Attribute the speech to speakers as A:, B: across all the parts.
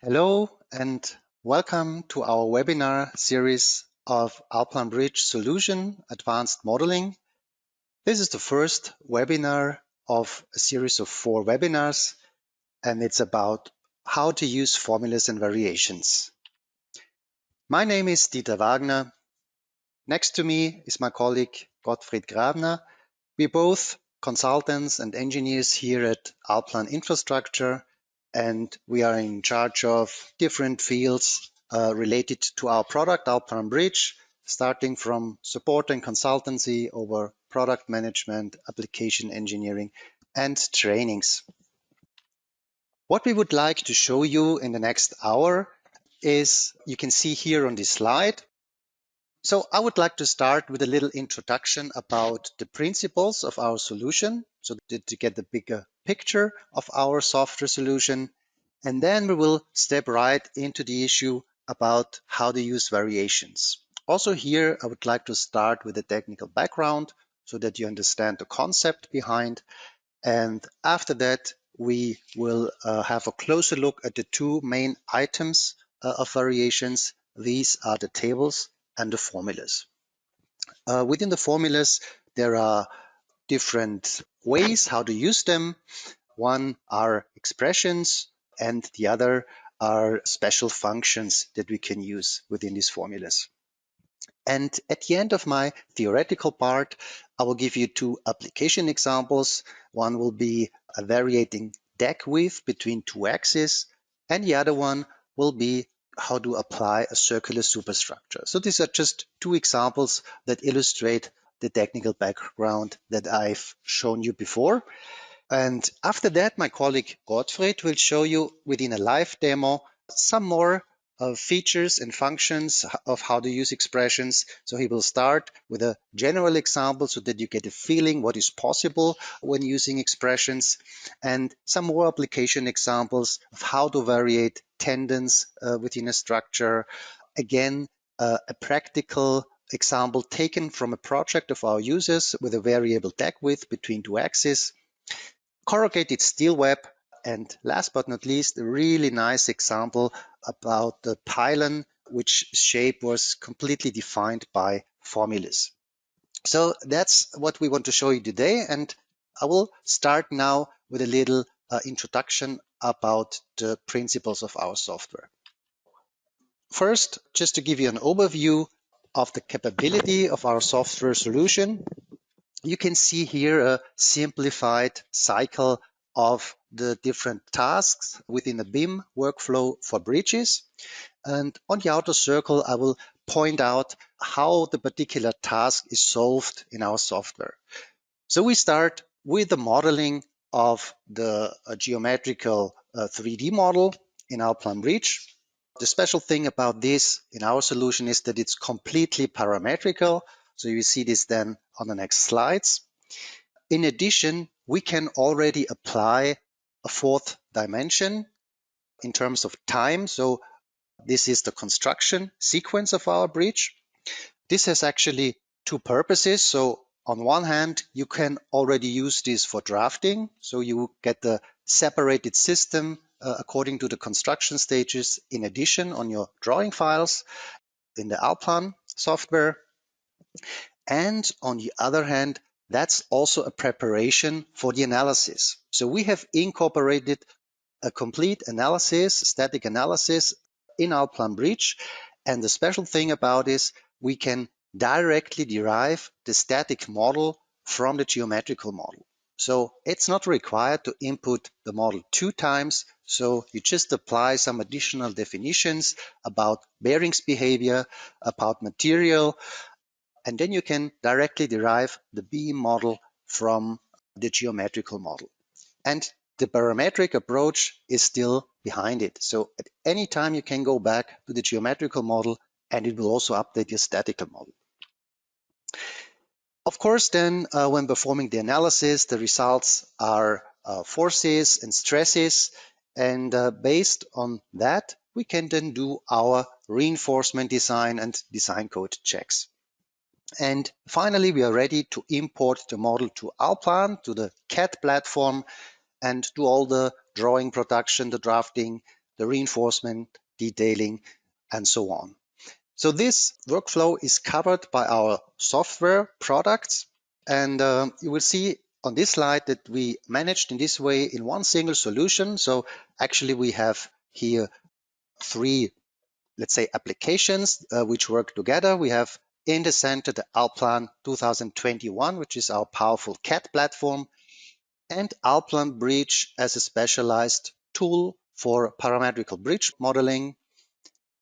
A: Hello and welcome to our webinar series of Allplan Bridge Solution Advanced Modeling. This is the first webinar of a series of 4 webinars, and it's about how to use formulas and variations. My name is Dieter Wagner. Next to me is my colleague Gottfried Grabner. We're both consultants and engineers here at Allplan Infrastructure, and we are in charge of different fields related to our product, Allplan Bridge, starting from support and consultancy over product management, application engineering, and trainings. What we would like to show you in the next hour is, you can see here on this slide. So I would like to start with a little introduction about the principles of our solution, so that to get the bigger picture of our software solution. And then we will step right into the issue about how to use variations. Also here, I would like to start with a technical background so that you understand the concept behind. And after that, we will have a closer look at the 2 main items of variations. These are the tables and the formulas. Within the formulas, there are different ways how to use them. One are expressions, and the other are special functions that we can use within these formulas. And at the end of my theoretical part, I will give you 2 application examples. One will be a variating deck width between 2 axes, and the other one will be how to apply a circular superstructure. So these are just 2 examples that illustrate the technical background that I've shown you before. And after that, my colleague Gottfried will show you within a live demo some more features and functions of how to use expressions. So he will start with a general example so that you get a feeling what is possible when using expressions, and some more application examples of how to variate tendons within a structure. Again, a practical example taken from a project of our users with a variable deck width between 2 axes, corrugated steel web, and last but not least, a really nice example about the pylon, which shape was completely defined by formulas. So that's what we want to show you today, and I will start now with a little introduction about the principles of our software. First, just to give you an overview of the capability of our software solution, you can see here a simplified cycle of the different tasks within the BIM workflow for bridges. And on the outer circle, I will point out how the particular task is solved in our software. So we start with the modeling of the geometrical 3D model in Allplan Bridge. The special thing about this in our solution is that it's completely parametrical. So you see this then on the next slides. In addition, we can already apply a 4th dimension in terms of time. So this is the construction sequence of our bridge. This has actually 2 purposes. So on one hand, you can already use this for drafting. So you get the separated system according to the construction stages in addition on your drawing files in the Allplan software. And on the other hand, that's also a preparation for the analysis. So we have incorporated a complete analysis, static analysis in Allplan Bridge. And the special thing about this, we can directly derive the static model from the geometrical model. So it's not required to input the model 2 times. So you just apply some additional definitions about bearings behavior, about material, and then you can directly derive the beam model from the geometrical model. And the parametric approach is still behind it. So at any time you can go back to the geometrical model and it will also update your statical model. Of course, then when performing the analysis, the results are forces and stresses. And based on that, we can then do our reinforcement design and design code checks. And finally, we are ready to import the model to Allplan, to the CAD platform, and do all the drawing production, the drafting, the reinforcement, detailing, and so on. So this workflow is covered by our software products. And you will see on this slide that we managed in this way in one single solution. So actually we have here three, let's say, applications which work together. We have in the center the Allplan 2021, which is our powerful CAD platform, and Allplan Bridge as a specialized tool for parametrical bridge modeling,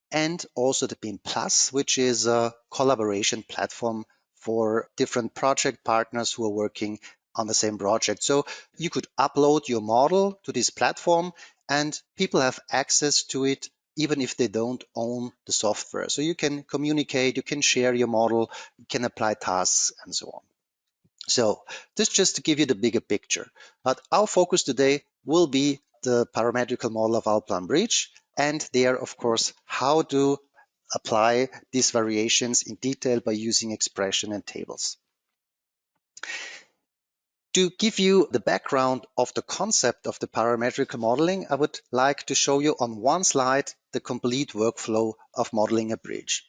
A: and also the BIM Plus, which is a collaboration platform for different project partners who are working on the same project. So you could upload your model to this platform and people have access to it even if they don't own the software. So you can communicate, you can share your model, you can apply tasks and so on. So this just to give you the bigger picture. But our focus today will be the parametrical model of Allplan Bridge, and there, of course, how to apply these variations in detail by using expression and tables. To give you the background of the concept of the parametrical modeling, I would like to show you on one slide the complete workflow of modeling a bridge.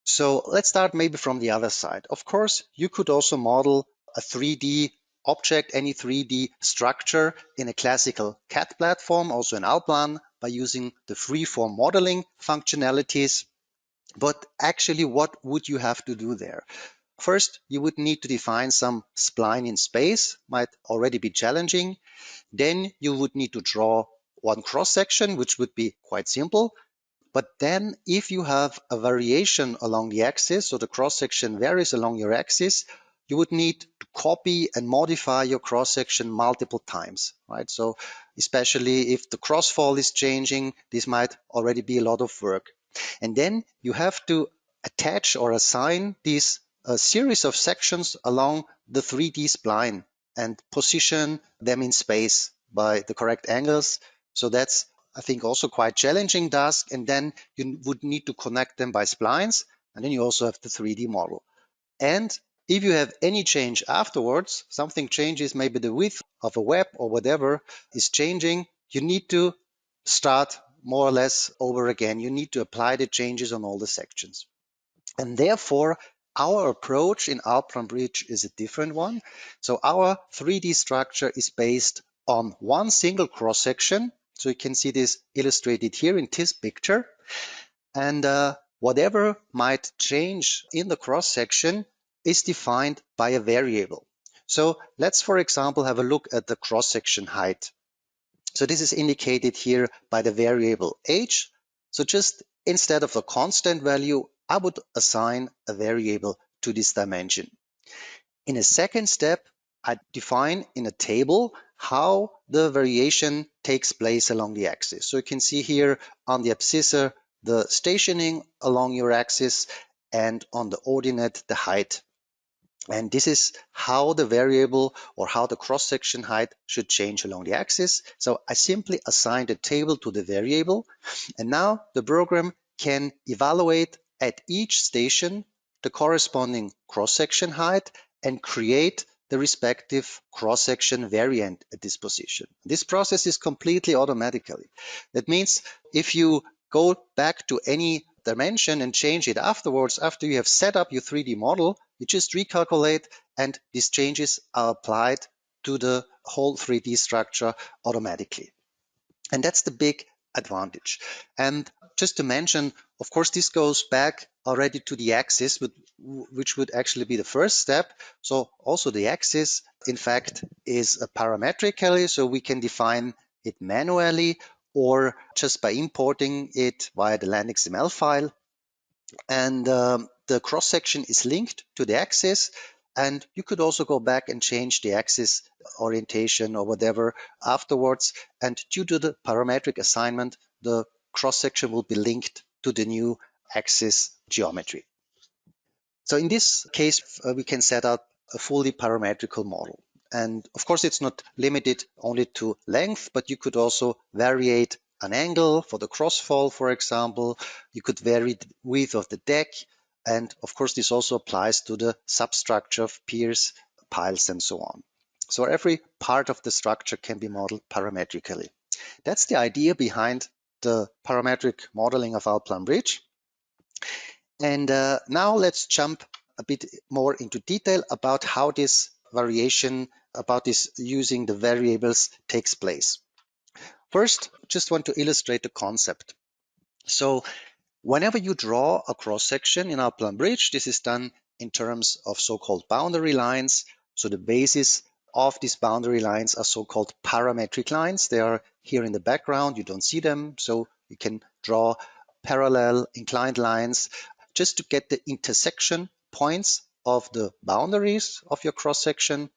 A: So let's start maybe from the other side. Of course, you could also model a 3D object, any 3D structure in a classical CAD platform, also in Allplan, by using the freeform modeling functionalities. But actually, what would you have to do there? First, you would need to define some spline in space, might already be challenging. Then you would need to draw one cross section, which would be quite simple. But then if you have a variation along the axis, so the cross-section varies along your axis, you would need to copy and modify your cross-section multiple times, right? So especially if the crossfall is changing, this might already be a lot of work. And then you have to attach or assign these series of sections along the 3D spline and position them in space by the correct angles. So that's, I think, also quite challenging task. And then you would need to connect them by splines. And then you also have the 3D model. And if you have any change afterwards, something changes, maybe the width of a web or whatever is changing, you need to start more or less over again. You need to apply the changes on all the sections. And therefore, our approach in Allplan Bridge is a different one. So our 3D structure is based on one single cross-section. So you can see this illustrated here in this picture. And whatever might change in the cross-section is defined by a variable. So let's, for example, have a look at the cross-section height. So this is indicated here by the variable h. So just instead of a constant value, I would assign a variable to this dimension. In a second step, I define in a table how the variation takes place along the axis. So you can see here on the abscissor, the stationing along your axis, and on the ordinate, the height. And this is how the variable or how the cross-section height should change along the axis. So I simply assign the table to the variable. And now the program can evaluate at each station the corresponding cross-section height and create the respective cross-section variant at this position. This process is completely automatically. That means if you go back to any dimension and change it afterwards, after you have set up your 3D model, you just recalculate and these changes are applied to the whole 3D structure automatically. And that's the big advantage. And just to mention, of course, this goes back already to the axis, which would actually be the first step. So also the axis, in fact, is parametrically, so we can define it manually or just by importing it via the land.xml file. And the cross section is linked to the axis. And you could also go back and change the axis orientation or whatever afterwards. And due to the parametric assignment, the cross section will be linked to the new axis geometry. So in this case, we can set up a fully parametrical model. And of course, it's not limited only to length, but you could also variate an angle for the crossfall, for example. You could vary the width of the deck. And of course, this also applies to the substructure of piers, piles, and so on. So every part of the structure can be modeled parametrically. That's the idea behind the parametric modeling of Allplan Bridge. And now let's jump a bit more into detail about how this variation, about this using the variables takes place. First, just want to illustrate the concept. So whenever you draw a cross-section in Allplan Bridge, this is done in terms of so-called boundary lines. So the basis of these boundary lines are so-called parametric lines. They are here in the background. You don't see them, so you can draw parallel inclined lines just to get the intersection points of the boundaries of your cross-section.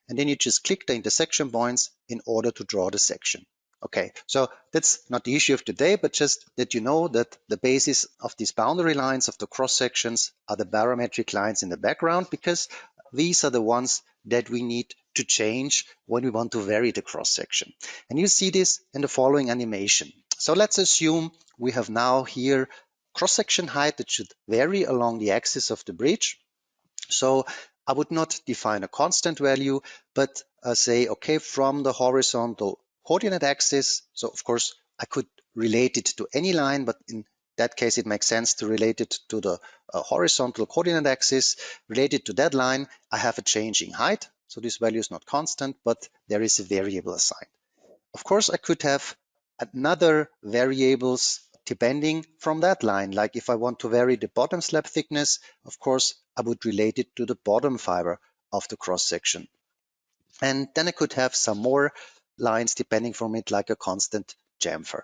A: And then you just click the intersection points in order to draw the section. Okay, so that's not the issue of today, but just that you know that the basis of these boundary lines of the cross sections are the parametric lines in the background, because these are the ones that we need to change when we want to vary the cross section. And you see this in the following animation. So let's assume we have now here cross section height that should vary along the axis of the bridge. So I would not define a constant value, but say, okay, from the horizontal coordinate axis. So of course I could relate it to any line, but in that case it makes sense to relate it to the horizontal coordinate axis. Related to that line, I have a changing height. So this value is not constant, but there is a variable assigned. Of course, I could have another variables depending from that line. Like if I want to vary the bottom slab thickness, of course, I would relate it to the bottom fiber of the cross section. And then I could have some more lines depending from it, like a constant chamfer.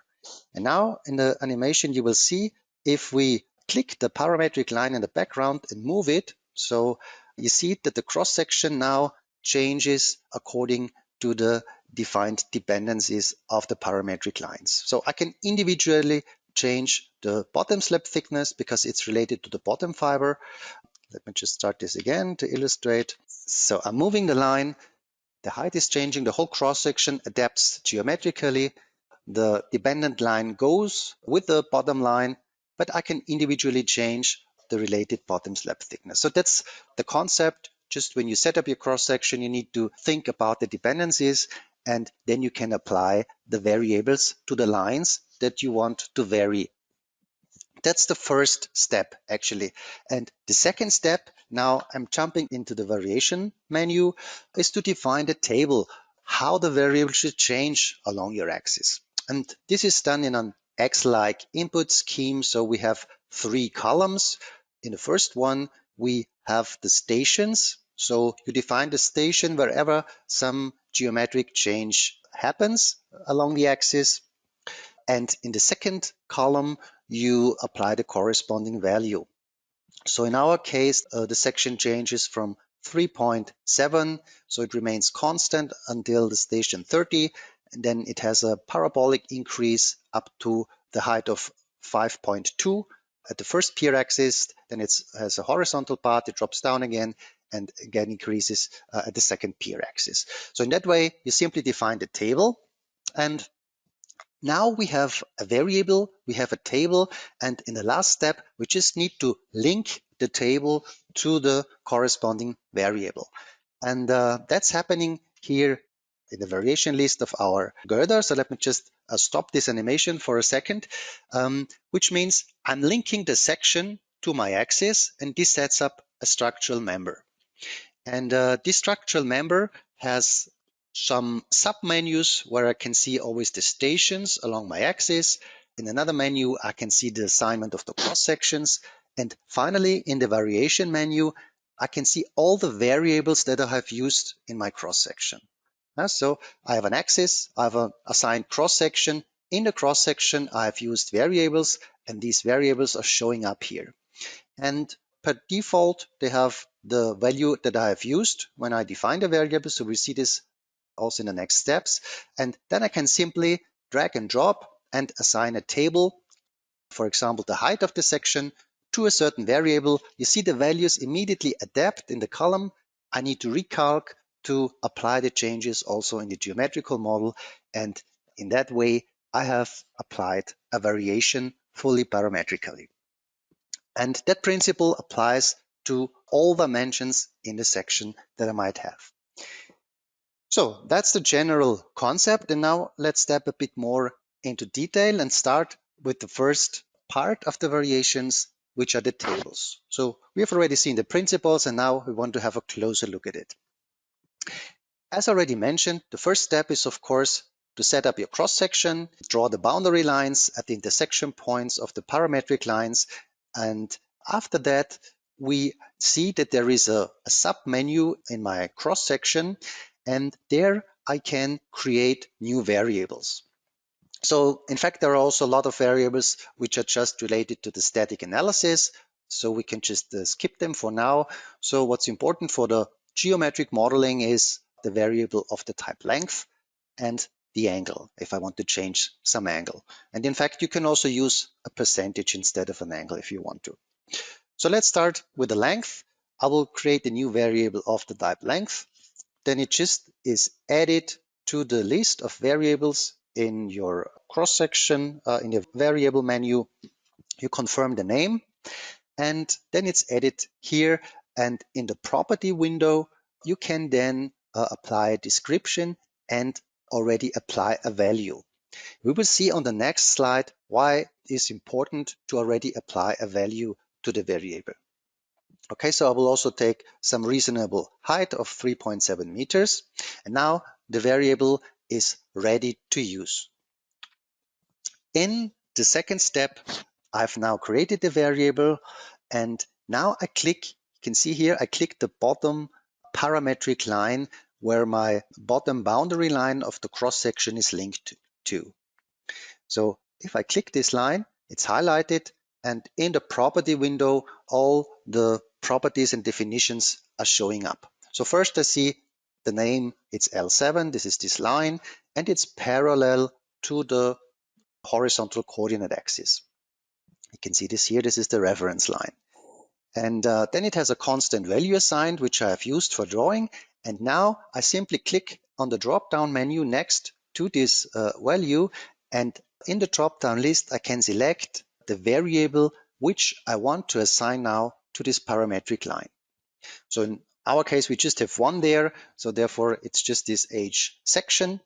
A: And now in the animation, you will see if we click the parametric line in the background and move it. So you see that the cross section now changes according to the defined dependencies of the parametric lines. So I can individually change the bottom slab thickness because it's related to the bottom fiber. Let me just start this again to illustrate. So I'm moving the line, the height is changing, the whole cross section adapts geometrically. The dependent line goes with the bottom line, but I can individually change the related bottom slab thickness. So that's the concept. Just when you set up your cross section, you need to think about the dependencies, and then you can apply the variables to the lines that you want to vary. That's the first step, actually. And the second step, now I'm jumping into the variation menu, is to define the table, how the variable should change along your axis. And this is done in an X-like input scheme. So we have 3 columns. In the first one, we have the stations. So you define the station wherever some geometric change happens along the axis. And in the second column, you apply the corresponding value. So in our case, the section changes from 3.7, so it remains constant until the station 30, and then it has a parabolic increase up to the height of 5.2 at the first pier axis. Then it has a horizontal part, it drops down again, and again increases at the second pier axis. So in that way, you simply define the table, and now we have a variable, we have a table, and in the last step, we just need to link the table to the corresponding variable. And that's happening here in the variation list of our girder. So let me just stop this animation for a second, which means I'm linking the section to my axis, and this sets up a structural member. And this structural member has some submenus where I can see always the stations along my axis. In another menu, I can see the assignment of the cross sections. And finally, in the variation menu, I can see all the variables that I have used in my cross section. So I have an axis, I have an assigned cross section. In the cross section, I have used variables, and these variables are showing up here. And per default, they have the value that I have used when I define the variable. So we see this also in the next steps. And then I can simply drag and drop and assign a table, for example, the height of the section, to a certain variable. You see the values immediately adapt in the column. I need to recalc to apply the changes also in the geometrical model. And in that way, I have applied a variation fully parametrically. And that principle applies to all dimensions in the section that I might have. So that's the general concept. And now let's step a bit more into detail and start with the first part of the variations, which are the tables. So we have already seen the principles, and now we want to have a closer look at it. As already mentioned, the first step is, of course, to set up your cross-section, draw the boundary lines at the intersection points of the parametric lines, and after that, we see that there is a sub-menu in my cross-section, and there I can create new variables. So in fact, there are also a lot of variables which are just related to the static analysis. So we can just skip them for now. So what's important for the geometric modeling is the variable of the type length and the angle, if I want to change some angle. And in fact, you can also use a percentage instead of an angle if you want to. So let's start with the length. I will create a new variable of the type length. Then it just is added to the list of variables in your cross-section, in the variable menu. You confirm the name, and then it's added here. And in the property window, you can then apply a description and already apply a value. We will see on the next slide why it is important to already apply a value to the variable. Okay, so I will also take some reasonable height of 3.7 meters. And now the variable is ready to use. In the second step, I've now created the variable, and now I click, you can see here, I click the bottom parametric line where my bottom boundary line of the cross section is linked to. So if I click this line, it's highlighted, and in the property window, all the properties and definitions are showing up. So first I see the name, it's L7, this is this line, and it's parallel to the horizontal coordinate axis. You can see this here, this is the reference line. And then it has a constant value assigned, which I have used for drawing. And now I simply click on the drop-down menu next to this value, and in the drop-down list, I can select the variable which I want to assign now to this parametric line. So in our case, we just have one there. So therefore, it's just this age section.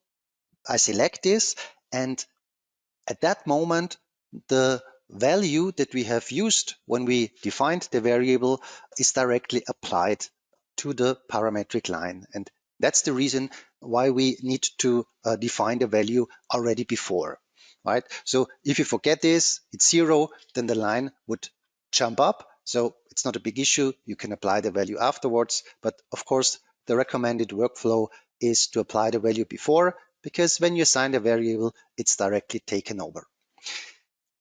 A: I select this, and at that moment, the value that we have used when we defined the variable is directly applied to the parametric line. And that's the reason why we need to define the value already before. Right? So if you forget this, it's 0, then the line would jump up. So it's not a big issue. You can apply the value afterwards. But of course, the recommended workflow is to apply the value before, because when you assign a variable, it's directly taken over.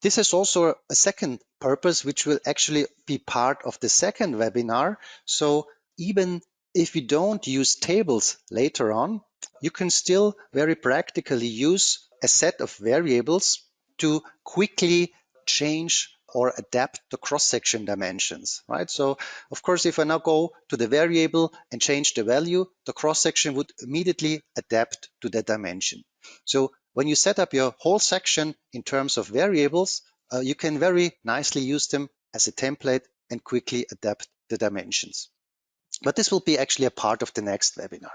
A: This has also a second purpose, which will actually be part of the second webinar. So even if you don't use tables later on, you can still very practically use a set of variables to quickly change or adapt the cross-section dimensions, right? So of course, if I now go to the variable and change the value, the cross-section would immediately adapt to that dimension. So when you set up your whole section in terms of variables, you can very nicely use them as a template and quickly adapt the dimensions. But this will be actually a part of the next webinar.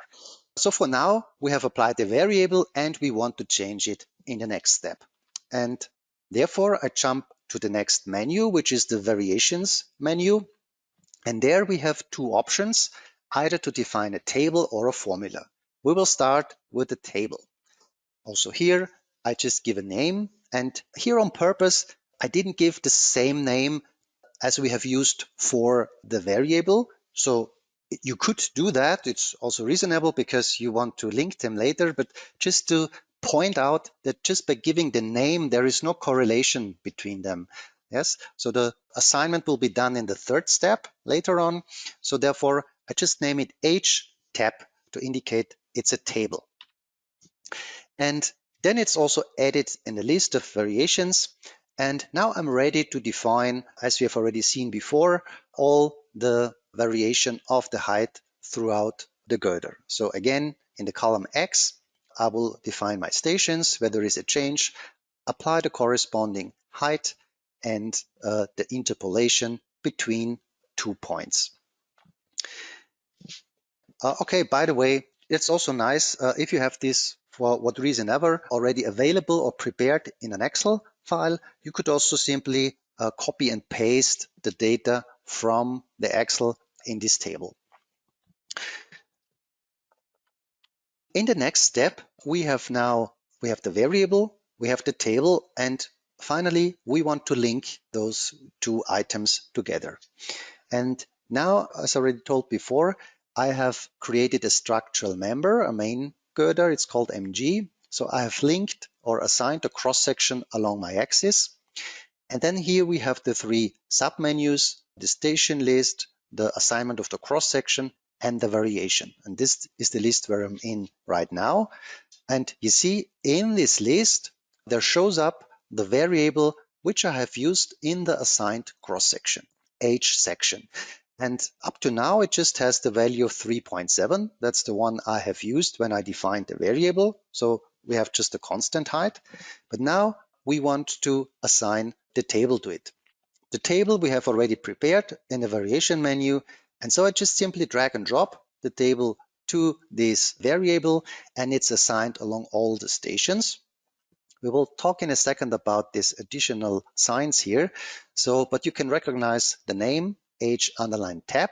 A: So for now, we have applied the variable and we want to change it in the next step. And therefore, I jump to the next menu, which is the variations menu. And there we have two options, either to define a table or a formula. We will start with the table. Also here, I just give a name, and here on purpose, I didn't give the same name as we have used for the variable. So you could do that. It's also reasonable because you want to link them later, but just to point out that just by giving the name, there is no correlation between them. Yes, so the assignment will be done in the third step later on. So therefore, I just name it H tab to indicate it's a table. And then it's also added in the list of variations. And now I'm ready to define, as we have already seen before, all the variation of the height throughout the girder. So again, in the column X, I will define my stations, where there is a change, apply the corresponding height and the interpolation between 2 points. Okay, by the way, it's also nice if you have this for what reason ever, already available or prepared in an Excel file, you could also simply copy and paste the data from the Excel in this table. In the next step, we have the variable, we have the table, and finally, we want to link those two items together. And now, as I already told before, I have created a structural member, a main girder. It's called MG. So I have linked or assigned a cross-section along my axis. And then here we have the three submenus, the station list, the assignment of the cross-section, and the variation. And this is the list where I'm in right now. And you see in this list, there shows up the variable which I have used in the assigned cross-section, H section. And up to now, it just has the value of 3.7. That's the one I have used when I defined the variable. So we have just a constant height. But now we want to assign the table to it. The table we have already prepared in the variation menu. And so I just simply drag and drop the table to this variable, and it's assigned along all the stations. We will talk in a second about this additional signs here. But you can recognize the name H_tab.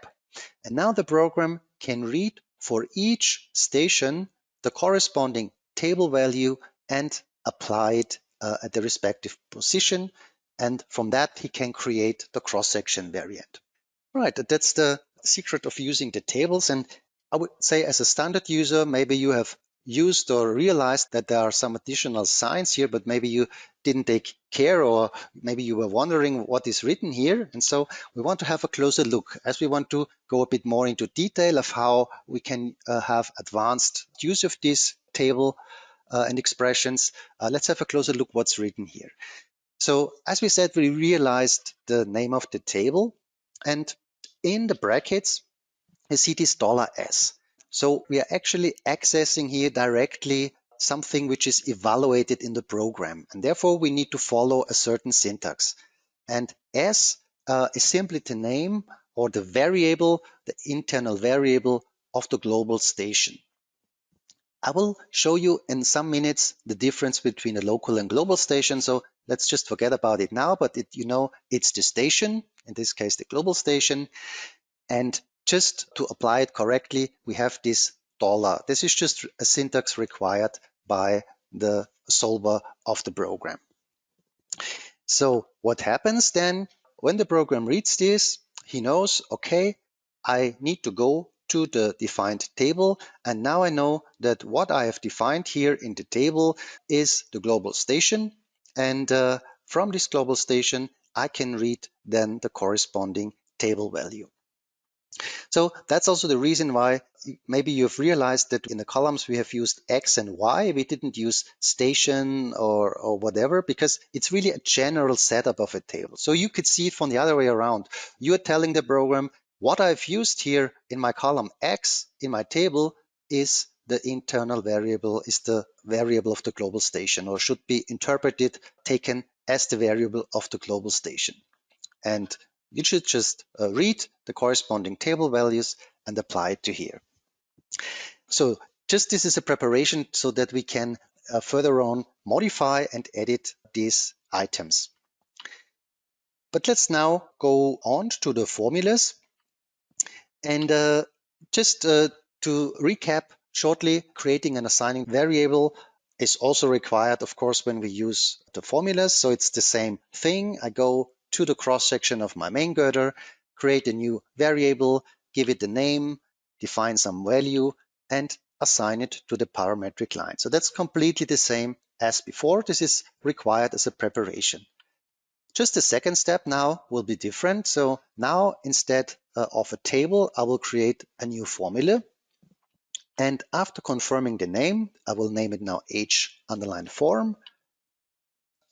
A: And now the program can read for each station the corresponding table value and apply it at the respective position. And from that, he can create the cross-section variant. Right, that's the secret of using the tables. And I would say as a standard user, maybe you have used or realized that there are some additional signs here, but maybe you didn't take care, or maybe you were wondering what is written here. And so we want to have a closer look, as we want to go a bit more into detail of how we can have advanced use of this table and expressions. Let's have a closer look what's written here. So as we said, we realized the name of the table, and in the brackets, you see this $S. So we are actually accessing here directly something which is evaluated in the program, and therefore we need to follow a certain syntax. And S is simply the name or the variable, the internal variable of the global station. I will show you in some minutes the difference between a local and global station. So let's just forget about it now, but it's the station, in this case, the global station. And just to apply it correctly, we have this $. This is just a syntax required by the solver of the program. So what happens then when the program reads this? He knows, okay, I need to go to the defined table. And now I know that what I have defined here in the table is the global station. And from this global station, I can read then the corresponding table value. So that's also the reason why maybe you've realized that in the columns we have used X and Y. We didn't use station or whatever, because it's really a general setup of a table. So you could see it from the other way around. You are telling the program, what I've used here in my column X in my table is the internal variable, is the variable of the global station, or should be interpreted, taken as the variable of the global station. And you should just read the corresponding table values and apply it to here. So just this is a preparation so that we can further on modify and edit these items. But let's now go on to the formulas. And just to recap shortly, creating and assigning variable is also required, of course, when we use the formulas. So it's the same thing. I go to the cross-section of my main girder, create a new variable, give it a name, define some value, and assign it to the parametric line. So that's completely the same as before. This is required as a preparation. Just the second step now will be different. So now instead of a table, I will create a new formula. And after confirming the name, I will name it now H_form.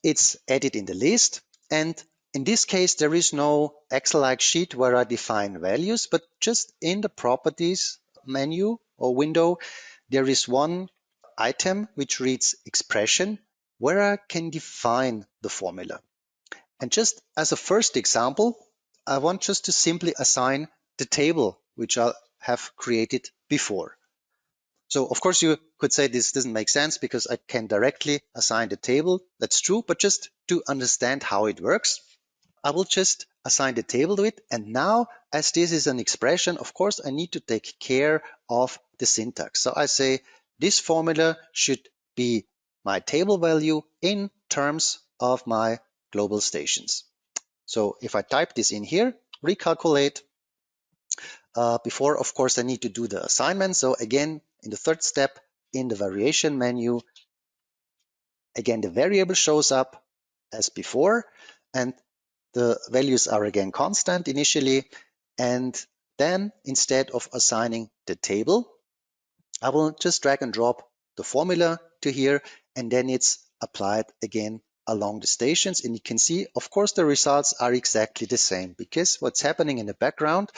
A: It's added in the list. And in this case, there is no Excel-like sheet where I define values, but just in the properties menu or window, there is one item which reads expression, where I can define the formula. And just as a first example, I want just to simply assign the table which I have created before. So of course you could say this doesn't make sense because I can directly assign the table. That's true, but just to understand how it works, I will just assign the table to it. And now, as this is an expression, of course, I need to take care of the syntax. So I say this formula should be my table value in terms of my global stations. So if I type this in here, recalculate, before, of course, I need to do the assignment. So again, in the third step in the variation menu, again, the variable shows up as before, and the values are again constant initially. And then instead of assigning the table, I will just drag and drop the formula to here, and then it's applied again along the stations. And you can see, of course, the results are exactly the same because what's happening in the background,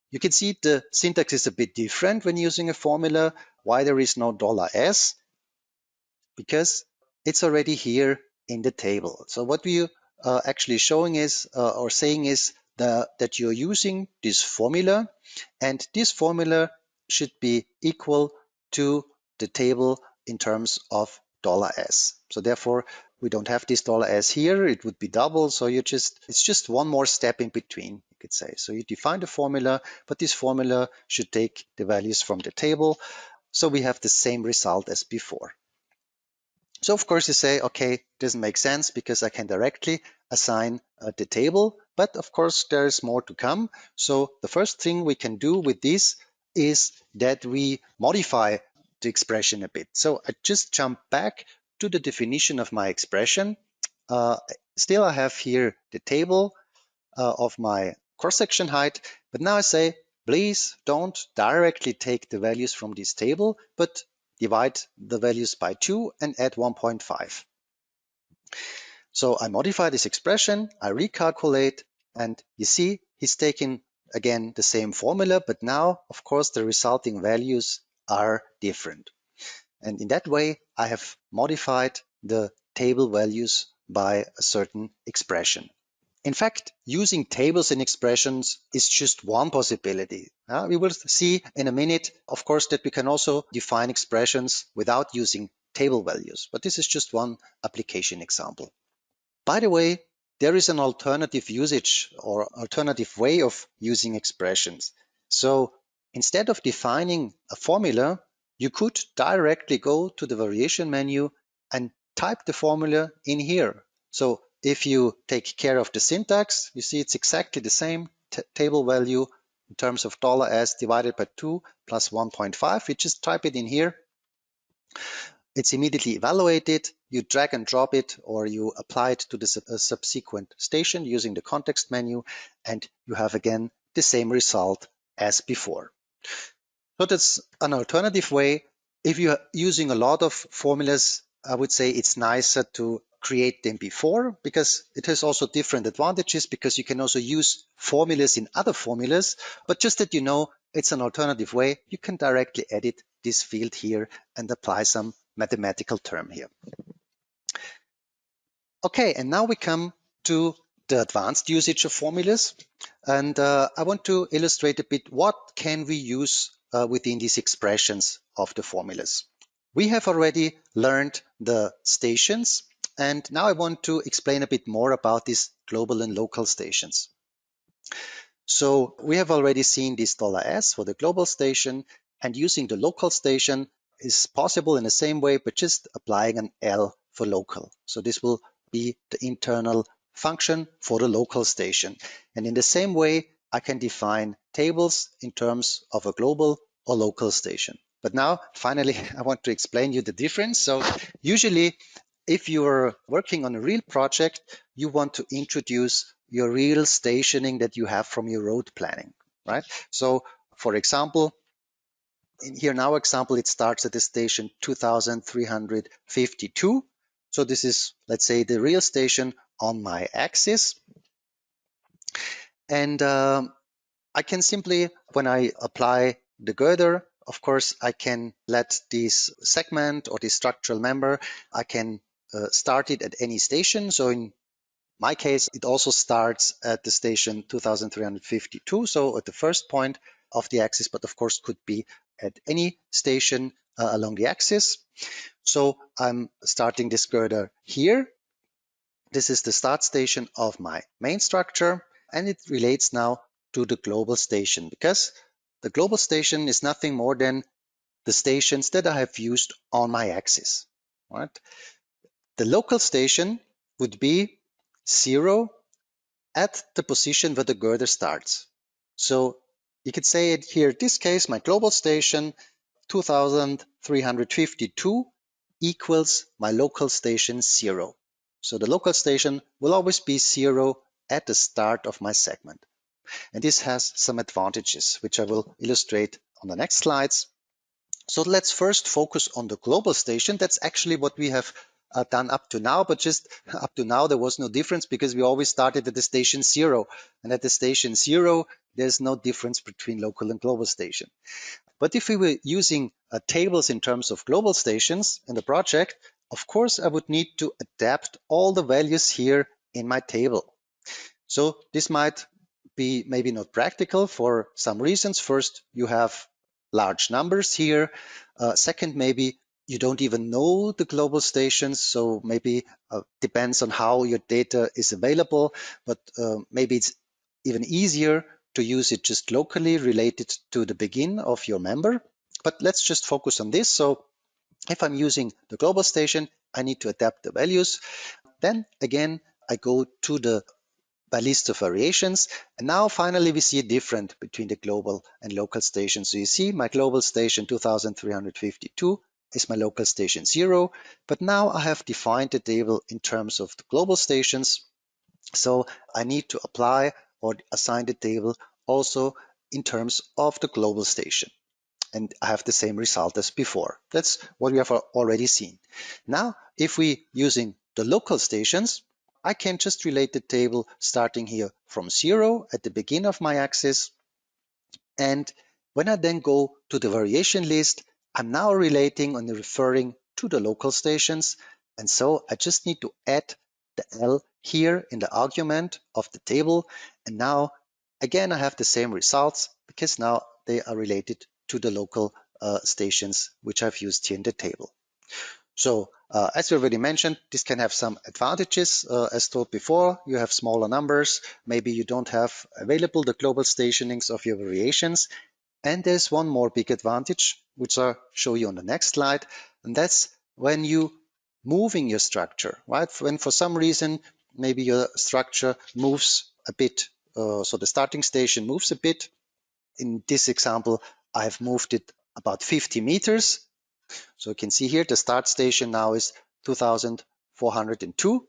A: you can see the syntax is a bit different when using a formula. Why there is no $S? Because it's already here in the table. So what we actually showing is or saying is that you're using this formula, and this formula should be equal to the table in terms of $S. So therefore, we don't have this $S here. It would be double. So it's just one more step in between, you could say. So you define the formula, but this formula should take the values from the table. So we have the same result as before. So of course you say, okay, it doesn't make sense because I can directly assign the table, but of course there's more to come. So the first thing we can do with this is that we modify the expression a bit. So I just jump back to the definition of my expression. Still I have here the table of my cross-section height, but now I say, please don't directly take the values from this table, but divide the values by 2 and add 1.5. So I modify this expression, I recalculate, and you see he's taking again the same formula, but now, of course, the resulting values are different. And in that way, I have modified the table values by a certain expression. In fact, using tables and expressions is just one possibility. We will see in a minute, of course, that we can also define expressions without using table values, but this is just one application example. By the way, there is an alternative usage or alternative way of using expressions. So instead of defining a formula, you could directly go to the variation menu and type the formula in here. So if you take care of the syntax, you see it's exactly the same table value in terms of $S divided by 2 plus 1.5. You just type it in here. It's immediately evaluated. You drag and drop it, or you apply it to the subsequent station using the context menu, and you have again the same result as before. So that's an alternative way. If you're using a lot of formulas, I would say it's nicer to create them before, because it has also different advantages, because you can also use formulas in other formulas. But just that you know, it's an alternative way. You can directly edit this field here and apply some mathematical term here. Okay, and now we come to the advanced usage of formulas. And I want to illustrate a bit what can we use within these expressions of the formulas. We have already learned the stations, and now I want to explain a bit more about these global and local stations. So we have already seen this $S for the global station, and using the local station is possible in the same way, but just applying an L for local. So this will be the internal function for the local station. And in the same way, I can define tables in terms of a global or local station. But now, finally, I want to explain you the difference. So usually, if you're working on a real project, you want to introduce your real stationing that you have from your road planning, right? So, for example, here in our example, it starts at the station 2352. So this is, let's say, the real station on my axis. And I can simply, when I apply the girder, of course, I can let this segment or this structural member, I can start it at any station. So in my case, it also starts at the station 2352, so at the first point of the axis, but of course could be at any station along the axis. So I'm starting this girder here. This is the start station of my main structure, and it relates now to the global station, because the global station is nothing more than the stations that I have used on my axis. Right? The local station would be 0 at the position where the girder starts. So you could say it here, in this case, my global station 2352 equals my local station 0. So the local station will always be 0 at the start of my segment. And this has some advantages, which I will illustrate on the next slides. So let's first focus on the global station. That's actually what we have done up to now, but just up to now there was no difference because we always started at the station 0. And at the station 0, there's no difference between local and global station. But if we were using tables in terms of global stations in the project, of course, I would need to adapt all the values here in my table. So this might be maybe not practical for some reasons. First, you have large numbers here. Second, maybe you don't even know the global stations, so maybe depends on how your data is available, but maybe it's even easier to use it just locally related to the begin of your member. But let's just focus on this. So if I'm using the global station, I need to adapt the values. Then again, I go to the by list of variations. And now finally we see a difference between the global and local stations. So you see my global station 2352 is my local station 0. But now I have defined the table in terms of the global stations. So I need to apply or assign the table also in terms of the global station. And I have the same result as before. That's what we have already seen. Now, if we using the local stations, I can just relate the table starting here from 0 at the beginning of my axis. And when I then go to the variation list, I'm now relating and referring to the local stations. And so I just need to add the L here in the argument of the table. And now, again, I have the same results because now they are related to the local stations which I've used here in the table. So as we already mentioned, this can have some advantages. As told before, you have smaller numbers. Maybe you don't have available the global stationings of your variations. And there's one more big advantage, which I'll show you on the next slide. And that's when you moving your structure, right? When for some reason, maybe your structure moves a bit. So the starting station moves a bit. In this example, I've moved it about 50 meters. So you can see here, the start station now is 2402.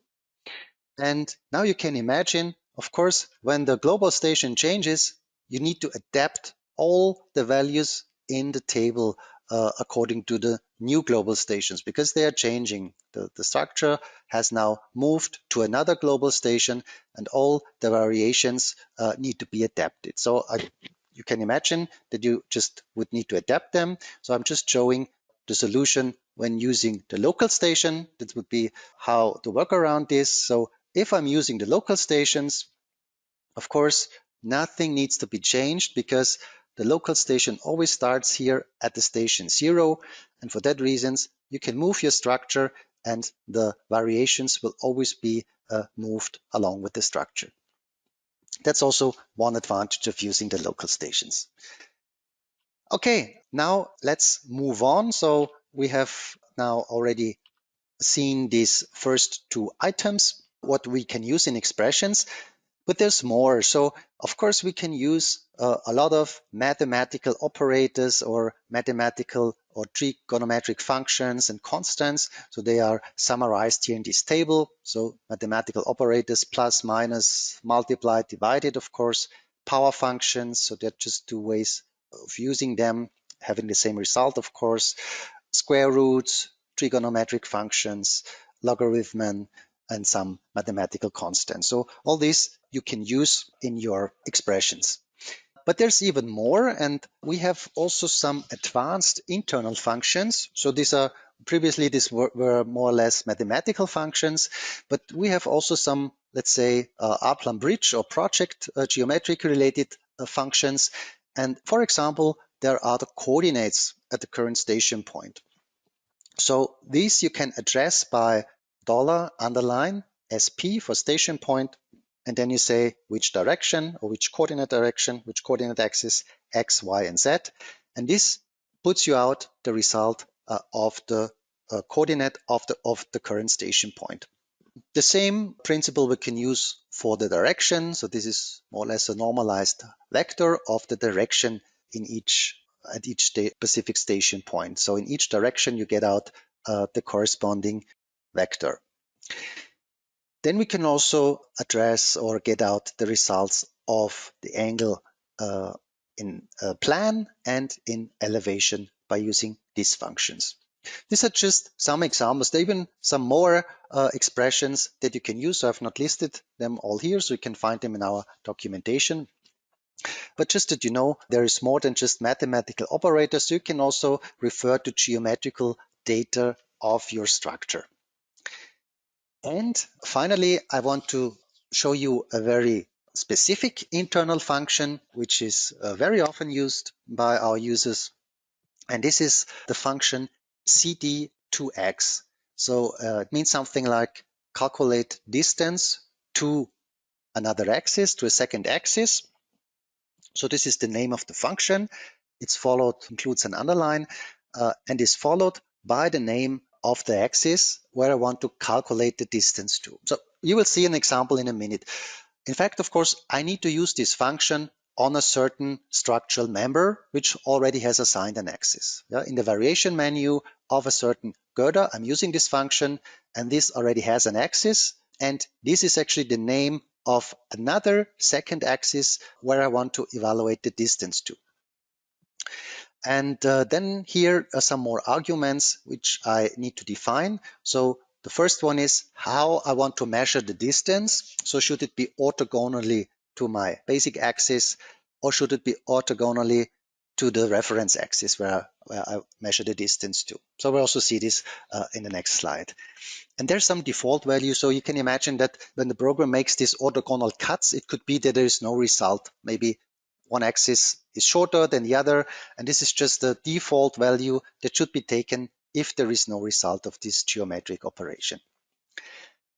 A: And now you can imagine, of course, when the global station changes, you need to adapt all the values in the table according to the new global stations because they are changing. The structure has now moved to another global station and all the variations need to be adapted. So you can imagine that you just would need to adapt them. So I'm just showing the solution when using the local station. That would be how to work around this. So if I'm using the local stations, of course, nothing needs to be changed because the local station always starts here at the station 0. And for that reasons, you can move your structure and the variations will always be moved along with the structure. That's also one advantage of using the local stations. Okay, now let's move on. So we have now already seen these first two items, what we can use in expressions, but there's more. So of course we can use a lot of mathematical operators or mathematical or trigonometric functions and constants. So they are summarized here in this table. So mathematical operators, plus, minus, multiply, divided, of course, power functions. So they're just two ways of using them, having the same result, of course, square roots, trigonometric functions, logarithm, and some mathematical constants. So all this you can use in your expressions. But there's even more, and we have also some advanced internal functions. So these were more or less mathematical functions, but we have also some, let's say, Allplan Bridge or project geometric related functions. And for example, there are the coordinates at the current station point. So these you can address by $_SP for station point, and then you say which direction or which coordinate direction, which coordinate axis, X, Y, and Z. And this puts you out the result of the coordinate of the current station point. The same principle we can use for the direction. So this is more or less a normalized vector of the direction in at each specific station point. So in each direction you get out the corresponding vector. Then we can also address or get out the results of the angle in plan and in elevation by using these functions. These are just some examples. There are even some more expressions that you can use. So I've not listed them all here, so you can find them in our documentation. But just that you know, there is more than just mathematical operators. You can also refer to geometrical data of your structure. And finally, I want to show you a very specific internal function, which is very often used by our users. And this is the function CD2x. So it means something like calculate distance to another axis, to a second axis. So this is the name of the function. It's followed, includes an underline, and is followed by the name of the axis where I want to calculate the distance to. So you will see an example in a minute. In fact, of course, I need to use this function on a certain structural member, which already has assigned an axis. Yeah, in the variation menu of a certain girder, I'm using this function, and this already has an axis. And this is actually the name of another second axis where I want to evaluate the distance to. And then here are some more arguments which I need to define. So the first one is how I want to measure the distance. So should it be orthogonally to my basic axis, or should it be orthogonally to the reference axis where I measure the distance to? So we'll also see this in the next slide. And there's some default value. So you can imagine that when the program makes these orthogonal cuts, it could be that there is no result. Maybe one axis is shorter than the other, and this is just the default value that should be taken if there is no result of this geometric operation.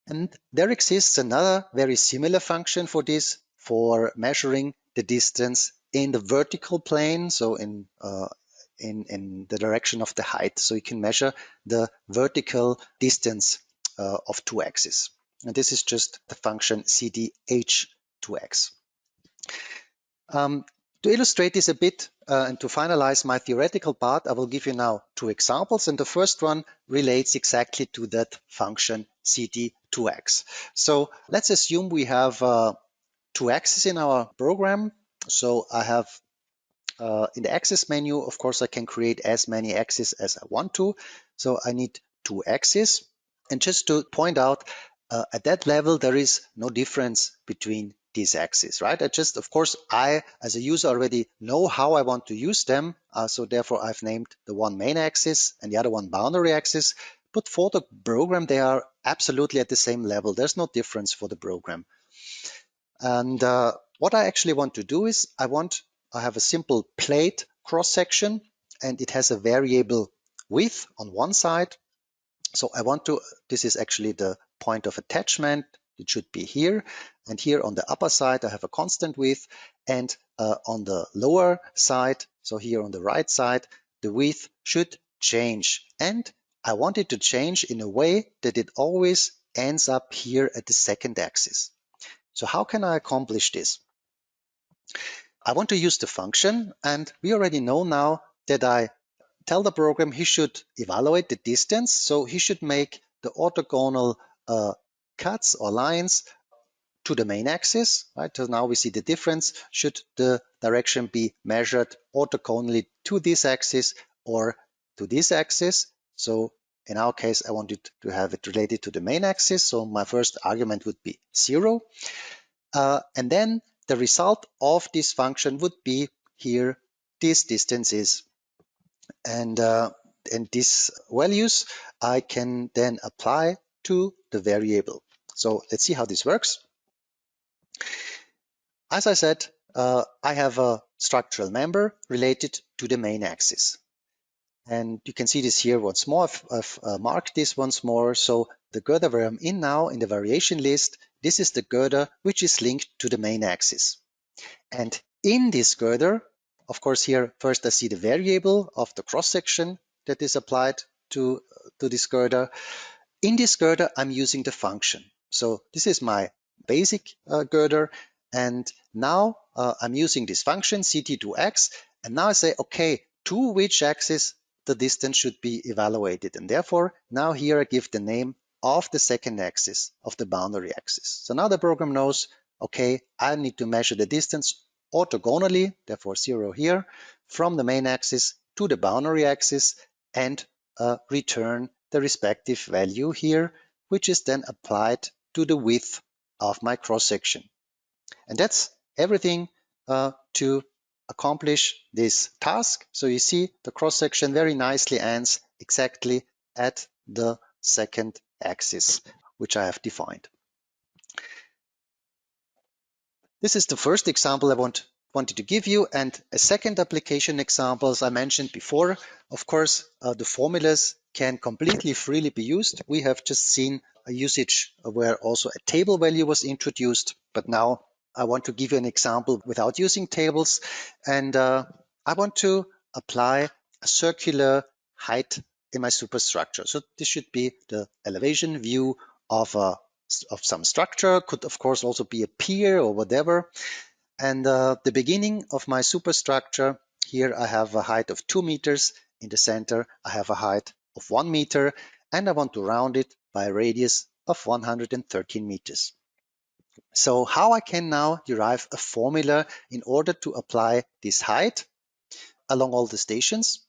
A: And there exists another very similar function for this, for measuring the distance in the vertical plane, so in the direction of the height. So you can measure the vertical distance of two axes. And this is just the function CDH2x. To illustrate this a bit and to finalize my theoretical part, I will give you now two examples. And the first one relates exactly to that function CD2x. So let's assume we have two axes in our program. So I have in the axis menu, of course, I can create as many axes as I want to. So I need two axes. And just to point out, at that level, there is no difference between these axes, right? Of course, I, as a user, already know how I want to use them. So therefore, I've named the one main axis and the other one boundary axis. But for the program, they are absolutely at the same level. There's no difference for the program. And what I actually want to do is I have a simple plate cross section, and it has a variable width on one side. So this is actually the point of attachment. It should be here. And here on the upper side, I have a constant width. And on the lower side, so here on the right side, the width should change. And I want it to change in a way that it always ends up here at the second axis. So how can I accomplish this? I want to use the function, and we already know now that I tell the program he should evaluate the distance. So he should make the orthogonal cuts or lines to the main axis, right? So now we see the difference. Should the direction be measured orthogonally to this axis or to this axis? So in our case, I wanted to have it related to the main axis. So my first argument would be 0. And then the result of this function would be here, this distance is. And these values I can then apply to the variable. So let's see how this works. As I said, I have a structural member related to the main axis. And you can see this here once more. I've marked this once more. So the girder where I'm in now in the variation list, this is the girder which is linked to the main axis. And in this girder, of course, here first I see the variable of the cross section that is applied to this girder. In this girder, I'm using the function. So this is my basic girder. And now I'm using this function ct2x. And now I say, okay, to which axis the distance should be evaluated. And therefore, now here I give the name of the second axis, of the boundary axis. So now the program knows, okay, I need to measure the distance orthogonally, therefore 0 here, from the main axis to the boundary axis, and return the respective value here, which is then applied to the width of my cross section. And that's everything to accomplish this task. So you see the cross section very nicely ends exactly at the second axis, which I have defined. This is the first example I wanted to give you, and a second application example, as I mentioned before. Of course, the formulas can completely freely be used. We have just seen a usage where also a table value was introduced, but now I want to give you an example without using tables, and I want to apply a circular height in my superstructure. So this should be the elevation view of some structure, could of course also be a pier or whatever. And the beginning of my superstructure, here I have a height of 2 meters. In the center, I have a height of 1 meter, and I want to round it by a radius of 113 meters. So how I can now derive a formula in order to apply this height along all the stations?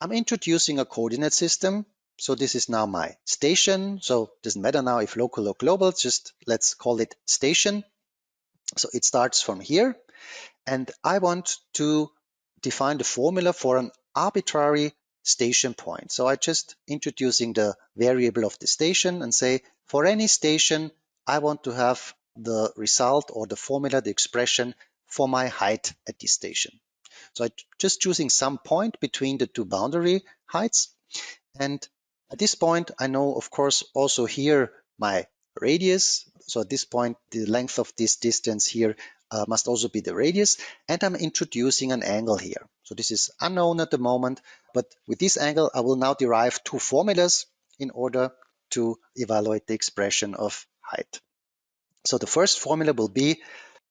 A: I'm introducing a coordinate system. So this is now my station. So it doesn't matter now if local or global, just let's call it station. So it starts from here. And I want to define the formula for an arbitrary station point. So I just introducing the variable of the station and say, for any station, I want to have the result or the formula, the expression for my height at this station. So I'm just choosing some point between the two boundary heights. And at this point, I know, of course, also here my radius. So at this point, the length of this distance here must also be the radius. And I'm introducing an angle here. So this is unknown at the moment. But with this angle, I will now derive two formulas in order to evaluate the expression of height. So the first formula will be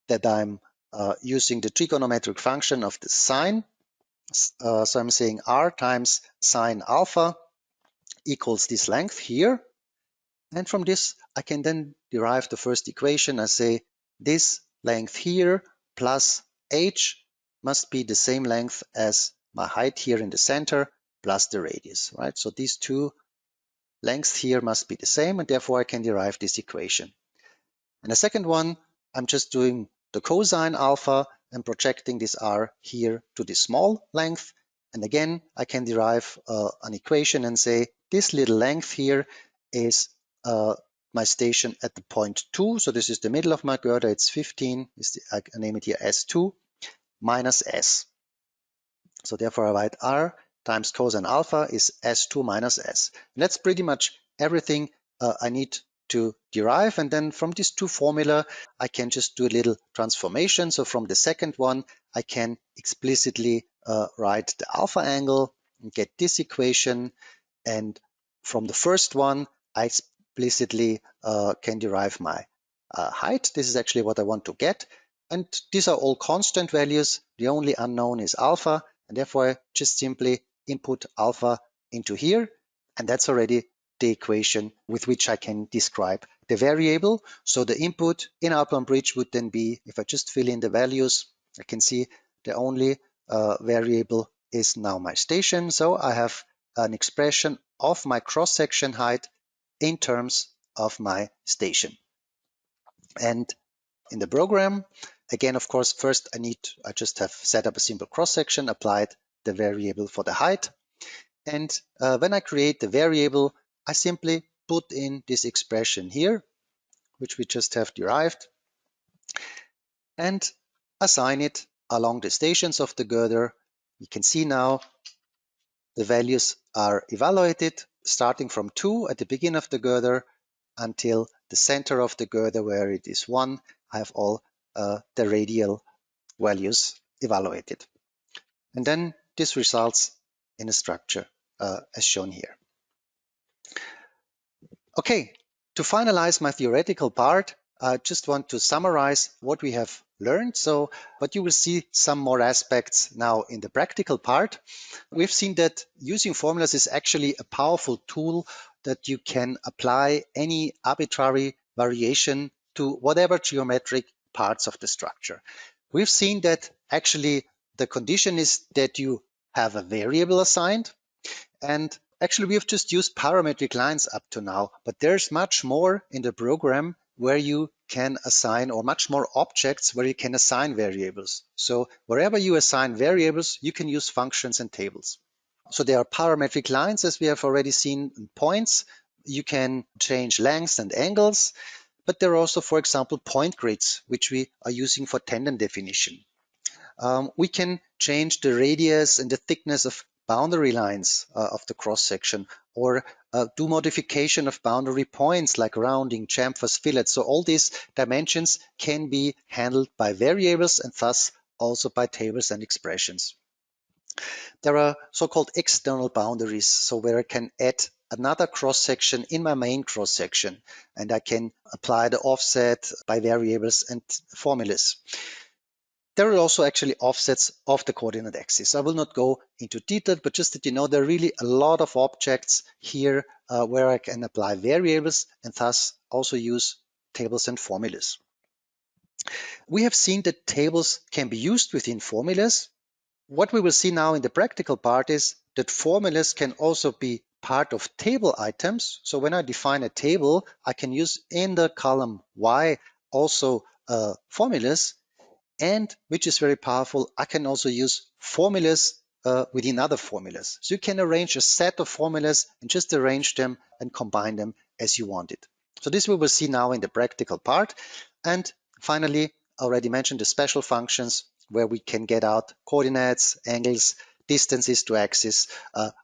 A: that I'm using the trigonometric function of the sine. So I'm saying r times sine alpha equals this length here. And from this, I can then derive the first equation. I say this length here plus h must be the same length as my height here in the center plus the radius, right? So these two lengths here must be the same, and therefore I can derive this equation. And the second one, I'm just doing the cosine alpha and projecting this r here to this small length. And again, I can derive an equation and say this little length here is my station at the point 2. So this is the middle of my girder. It's 15. I name it here S2 minus S. So therefore I write r times cosine alpha is S2 minus S. And that's pretty much everything I need to derive. And then from these two formula, I can just do a little transformation. So from the second one, I can explicitly write the alpha angle and get this equation. And from the first one, I explicitly can derive my height. This is actually what I want to get. And these are all constant values. The only unknown is alpha. And therefore, I just simply input alpha into here. And that's already the equation with which I can describe the variable. So the input in Allplan Bridge would then be, if I just fill in the values, I can see the only variable is now my station. So I have an expression of my cross-section height in terms of my station. And in the program, again, of course, first I just have set up a simple cross-section, applied the variable for the height. And when I create the variable, I simply put in this expression here, which we just have derived, and assign it along the stations of the girder. You can see now the values are evaluated starting from 2 at the beginning of the girder until the center of the girder where it is 1. I have all the radial values evaluated. And then this results in a structure as shown here. Okay, to finalize my theoretical part, I just want to summarize what we have learned. But you will see some more aspects now in the practical part. We've seen that using formulas is actually a powerful tool that you can apply any arbitrary variation to whatever geometric parts of the structure. We've seen that actually the condition is that you have a variable assigned, and actually we have just used parametric lines up to now, but there's much more in the program where you can assign, or much more objects where you can assign variables. So wherever you assign variables, you can use functions and tables. So there are parametric lines, as we have already seen, and points. You can change lengths and angles, but there are also, for example, point grids, which we are using for tangent definition. We can change the radius and the thickness of boundary lines of the cross section, or do modification of boundary points like rounding, chamfers, fillets. So all these dimensions can be handled by variables and thus also by tables and expressions. There are so-called external boundaries, so where I can add another cross section in my main cross section, and I can apply the offset by variables and formulas. There are also actually offsets of the coordinate axis. I will not go into detail, but just that you know, there are really a lot of objects here where I can apply variables and thus also use tables and formulas. We have seen that tables can be used within formulas. What we will see now in the practical part is that formulas can also be part of table items. So when I define a table, I can use in the column Y also formulas. And which is very powerful, I can also use formulas within other formulas. So you can arrange a set of formulas and just arrange them and combine them as you want it. So this we will see now in the practical part. And finally, I already mentioned the special functions where we can get out coordinates, angles, distances to axis,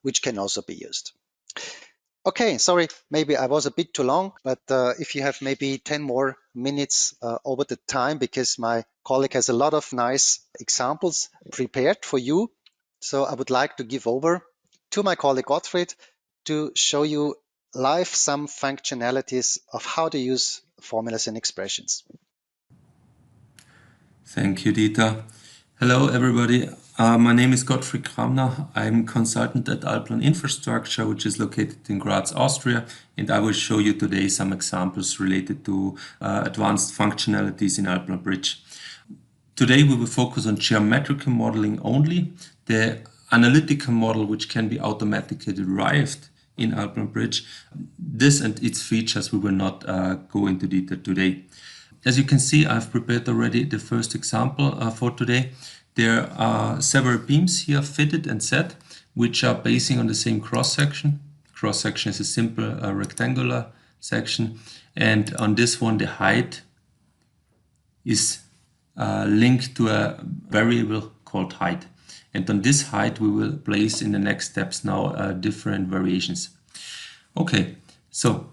A: which can also be used. Okay, sorry, maybe I was a bit too long, but if you have maybe 10 more minutes over the time, because my colleague has a lot of nice examples prepared for you. So I would like to give over to my colleague Gottfried to show you live some functionalities of how to use formulas and expressions.
B: Thank you, Dieter. Hello, everybody. My name is Gottfried Kramner. I'm consultant at Allplan Infrastructure, which is located in Graz, Austria, and I will show you today some examples related to advanced functionalities in Allplan Bridge. Today we will focus on geometrical modeling only. The analytical model, which can be automatically derived in Allplan Bridge, this and its features we will not go into detail today. As you can see, I've prepared already the first example for today. There are several beams here fitted and set, which are basing on the same cross-section. Cross-section is a simple rectangular section, and on this one the height is linked to a variable called height. And on this height we will place in the next steps now different variations. Okay, so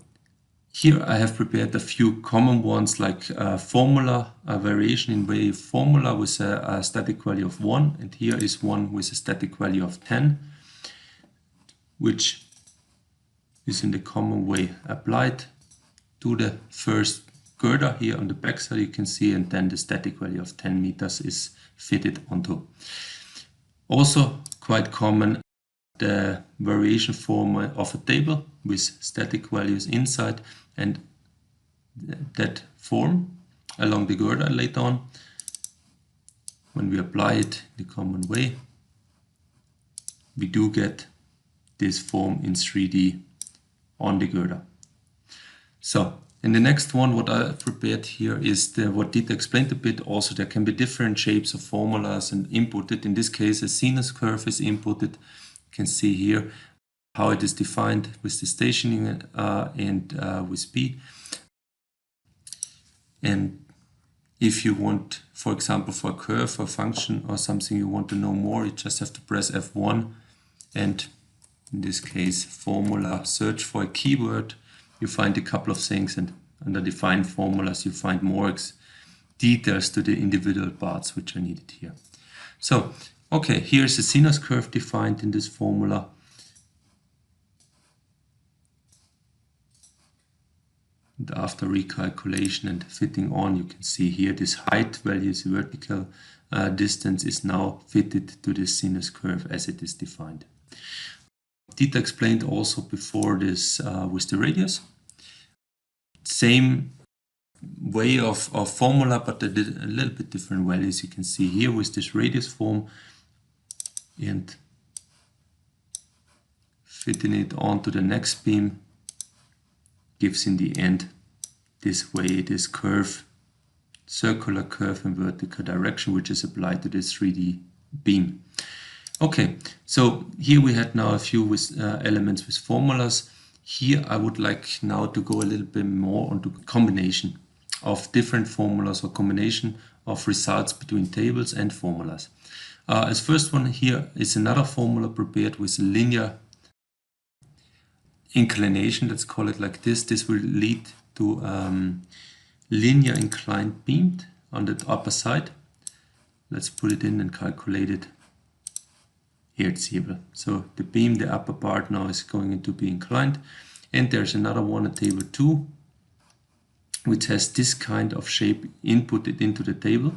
B: here I have prepared a few common ones like formula, a variation in wave formula with a static value of 1, and here is one with a static value of 10, which is in the common way applied to the first girder here on the back side, you can see, and then the static value of 10 meters is fitted onto. Also quite common, the variation form of a table with static values inside, and that form along the girder later on, when we apply it the common way, we do get this form in 3D on the girder. So in the next one, what I prepared here is what Dieter explained a bit. Also, there can be different shapes of formulas and inputted. In this case, a sinus curve is inputted. You can see here how it is defined with the stationing and with P. And if you want, for example, for a curve or function or something you want to know more, you just have to press F1 and in this case formula, search for a keyword, you find a couple of things, and under defined formulas you find more details to the individual parts which are needed here. So, okay, here's a sinus curve defined in this formula. And after recalculation and fitting on, you can see here this height value, is vertical distance, is now fitted to this sinus curve as it is defined. Dieter explained also before this with the radius. Same way of formula, but a little bit different values. You can see here with this radius form and fitting it onto the next beam gives in the end this way, this curve, circular curve in vertical direction, which is applied to this 3D beam. Okay, so here we had now a few with, elements with formulas. Here I would like now to go a little bit more onto combination of different formulas or combination of results between tables and formulas. As first one here is another formula prepared with a linear inclination, let's call it like this. This will lead to linear inclined beam on the upper side. Let's put it in and calculate it. Here it's here. So the beam, the upper part now is going to be inclined. And there's another one at table 2, which has this kind of shape inputted into the table.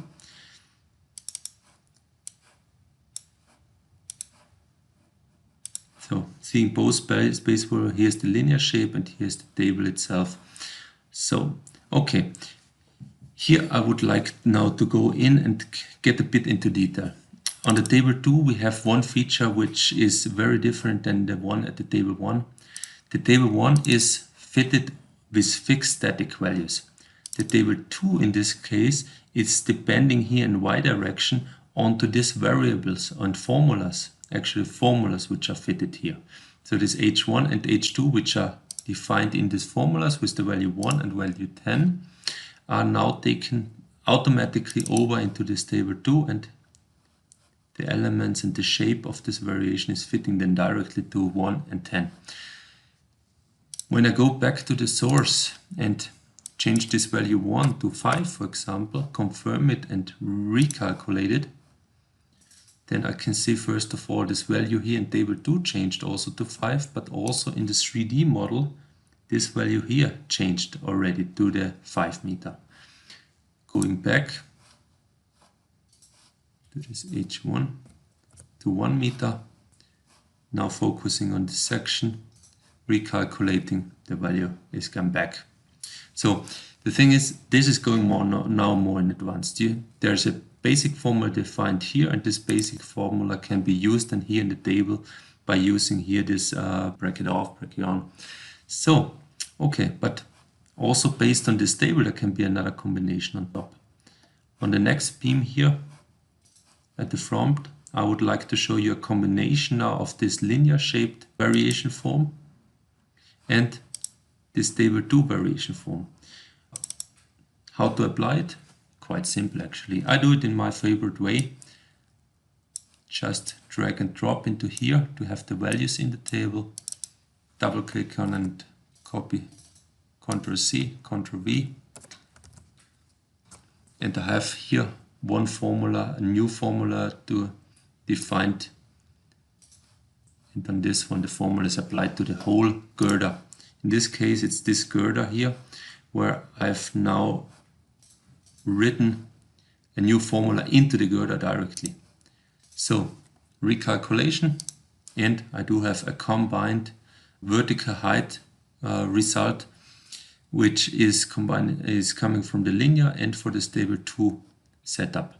B: So seeing both space for here's the linear shape and here's the table itself. So, okay. Here I would like now to go in and get a bit into detail. On the table 2 we have one feature which is very different than the one at the table 1. The table 1 is fitted with fixed static values. The table 2 in this case is depending here in y direction onto these variables and formulas, actually formulas which are fitted here. So this h1 and h2 which are defined in these formulas with the value 1 and value 10 are now taken automatically over into this table 2, and the elements and the shape of this variation is fitting then directly to 1 and 10. When I go back to the source and change this value 1 to 5, for example, confirm it and recalculate it, then I can see first of all this value here in table 2 changed also to 5, but also in the 3D model this value here changed already to the 5 meter. Going back to this h1 to 1 meter, now focusing on this section, recalculating, the value is come back. So the thing is, this is going now more in advanced. There's a basic formula defined here, and this basic formula can be used and here in the table by using here this bracket off, bracket on. So, okay, but also based on this table there can be another combination on top. On the next beam here at the front, I would like to show you a combination now of this linear shaped variation form and this table 2 variation form. How to apply it? Quite simple actually. I do it in my favorite way. Just drag and drop into here to have the values in the table. Double click on and copy, Ctrl C, Ctrl V. And I have here one formula, a new formula to define. And on this one the formula is applied to the whole girder. In this case it's this girder here where I've now written a new formula into the girder directly. So recalculation, and I do have a combined vertical height result which is coming from the linear and for the table 2 setup.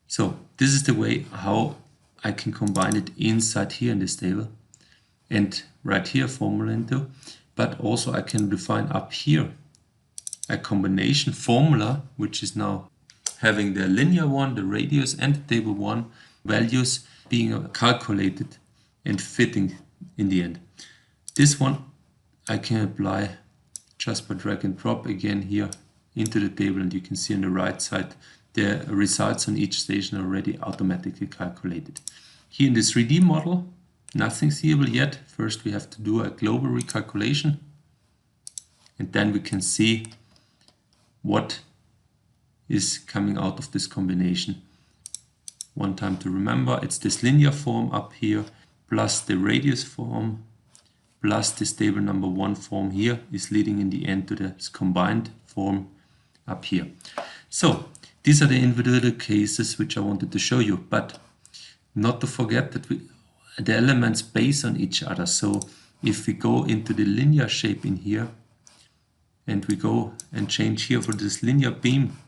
B: So this is the way how I can combine it inside here in this table and right here formula into, but also I can define up here a combination formula which is now having the linear one, the radius and the table 1 values being calculated and fitting in the end. This one I can apply just by drag and drop again here into the table, and you can see on the right side the results on each station are already automatically calculated. Here in the 3D model nothing seeable yet. First we have to do a global recalculation, and then we can see what is coming out of this combination. One time to remember, it's this linear form up here plus the radius form plus the stable number 1 form here is leading in the end to this combined form up here. So these are the individual cases which I wanted to show you, but not to forget that the elements base on each other. So if we go into the linear shape in here and we go and change here for this linear beam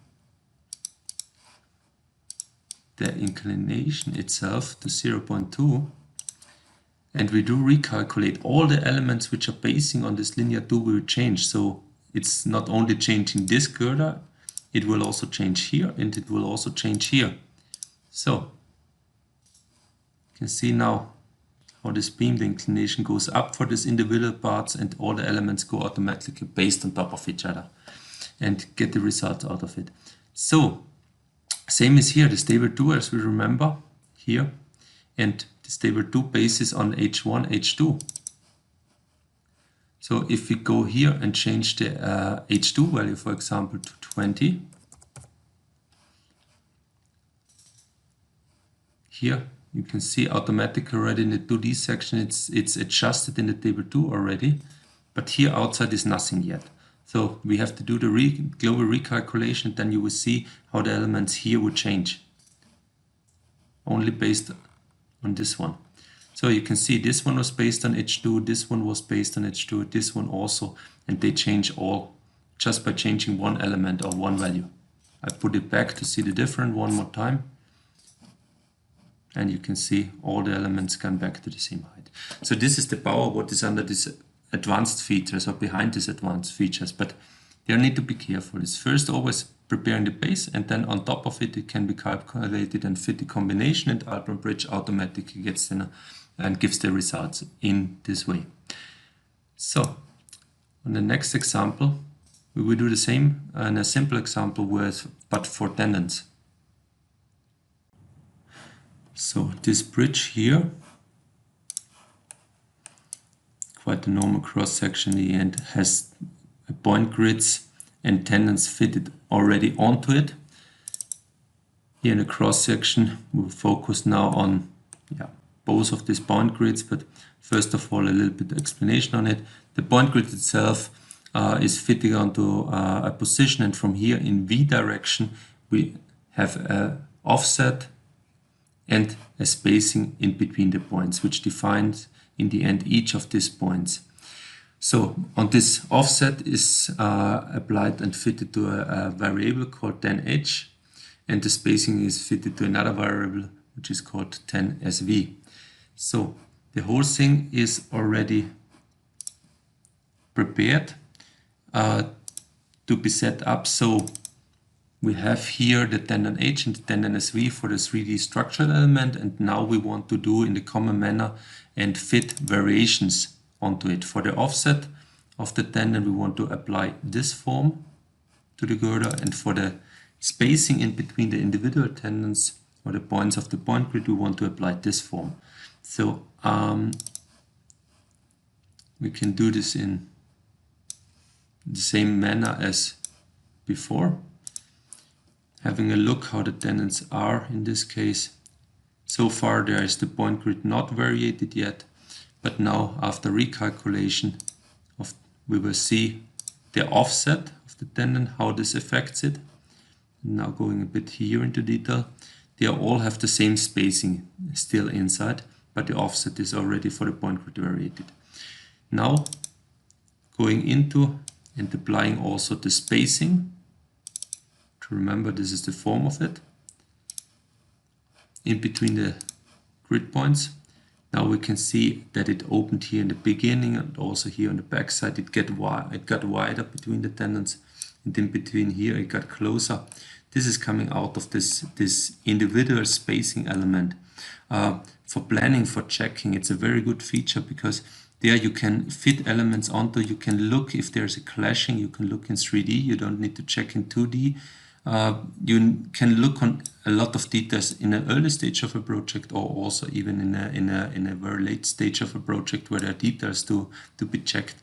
B: the inclination itself to 0.2, and we do recalculate, all the elements which are basing on this linear 2 will change. So it's not only changing this girder, it will also change here and it will also change here. So you can see now how this beam, the inclination goes up for these individual parts, and all the elements go automatically based on top of each other and get the results out of it. So same is here, the stable 2 as we remember here, and the stable 2 bases on H1, H2. So if we go here and change the H2 value, for example, to 20, here you can see automatically already in the 2D section it's adjusted in the table 2 already, but here outside is nothing yet. So we have to do the global recalculation, then you will see how the elements here would change, only based on this one. So you can see this one was based on H2, this one was based on H2, this one also, and they change all just by changing one element or one value. I put it back to see the difference one more time, and you can see all the elements come back to the same height. So this is the power what is under this advanced features or behind these advanced features, but you need to be careful. It's first always preparing the base, and then on top of it, it can be calculated and fit the combination, and Allplan Bridge automatically gets in and gives the results in this way. So on the next example, we will do the same in a simple example but for tendons. So this bridge here, quite a normal cross section in the end, has point grids and tendons fitted already onto it. Here in the cross section, we'll focus now on both of these point grids, but first of all a little bit of explanation on it. The point grid itself is fitting onto a position, and from here in V direction we have an offset and a spacing in between the points, which defines in the end each of these points. So on this offset is applied and fitted to a variable called 10h, and the spacing is fitted to another variable which is called 10sv. So the whole thing is already prepared to be set up. So we have here the tendon H and the tendon SV for the 3D structural element, and now we want to do in the common manner and fit variations onto it. For the offset of the tendon, we want to apply this form to the girder, and for the spacing in between the individual tendons or the points of the point grid, we want to apply this form. So we can do this in the same manner as before. Having a look how the tendons are in this case. So far there is the point grid not variated yet, but now after recalculation we will see the offset of the tendon, how this affects it. Now going a bit here into detail, they all have the same spacing still inside, but the offset is already for the point grid variated. Now going into and applying also the spacing. To remember, this is the form of it in between the grid points. Now we can see that it opened here in the beginning, and also here on the back side it got wider between the tendons, and in between here it got closer. This is coming out of this individual spacing element. For planning, for checking, it's a very good feature, because there you can fit elements onto, you can look if there's a clashing, you can look in 3D, you don't need to check in 2D. You can look on a lot of details in an early stage of a project, or also even in a very late stage of a project where there are details to be checked.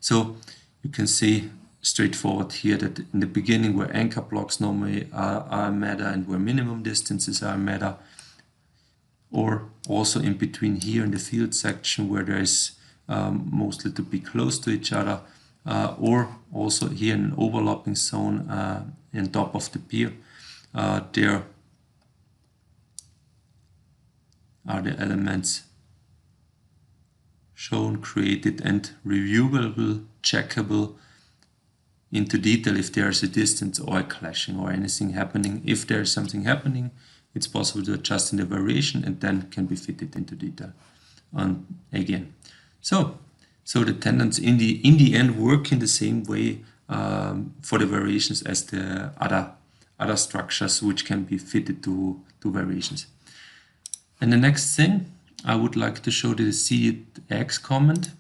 B: So you can see straightforward here that in the beginning where anchor blocks normally are a matter and where minimum distances are a matter, or also in between here in the field section where there is mostly to be close to each other, or also here in an overlapping zone on top of the pier. There are the elements shown, created and reviewable, checkable into detail if there is a distance or a clashing or anything happening. If there is something happening, it's possible to adjust in the variation and then can be fitted into detail again. So the tenants in the end work in the same way for the variations as the other structures which can be fitted to variations. And the next thing I would like to show the cd2x comment.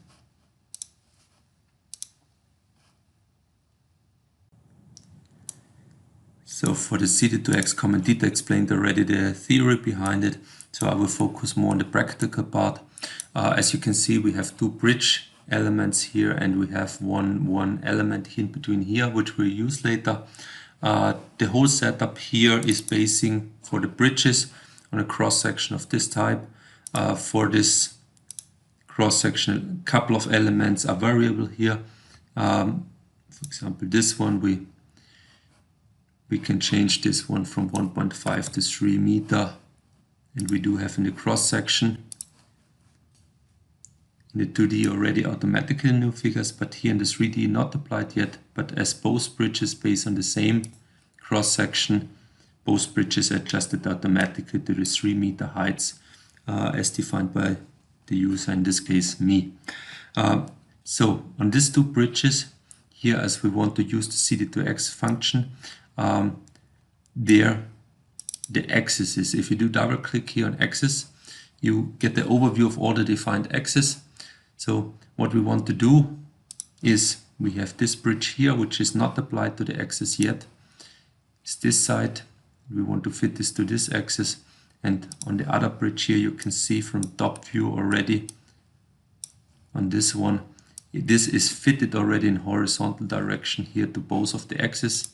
B: So for the cd2x comment, Dieter explained already the theory behind it, so I will focus more on the practical part. As you can see, we have two bridge elements here, and we have one element in between here, which we'll use later. The whole setup here is basing for the bridges on a cross-section of this type. For this cross-section, a couple of elements are variable here. For example, this one, we can change this one from 1.5 to 3 meter, and we do have in the cross-section in the 2D already automatically new figures, but here in the 3D not applied yet. But as both bridges based on the same cross-section, both bridges adjusted automatically to the 3 meter heights as defined by the user, in this case me. So on these two bridges here, as we want to use the cd2x function, there the axis is, if you do double click here on axis, you get the overview of all the defined axes. So what we want to do is we have this bridge here which is not applied to the axis yet. It's this side. We want to fit this to this axis, and on the other bridge here you can see from top view already on this one, this is fitted already in horizontal direction here to both of the axes,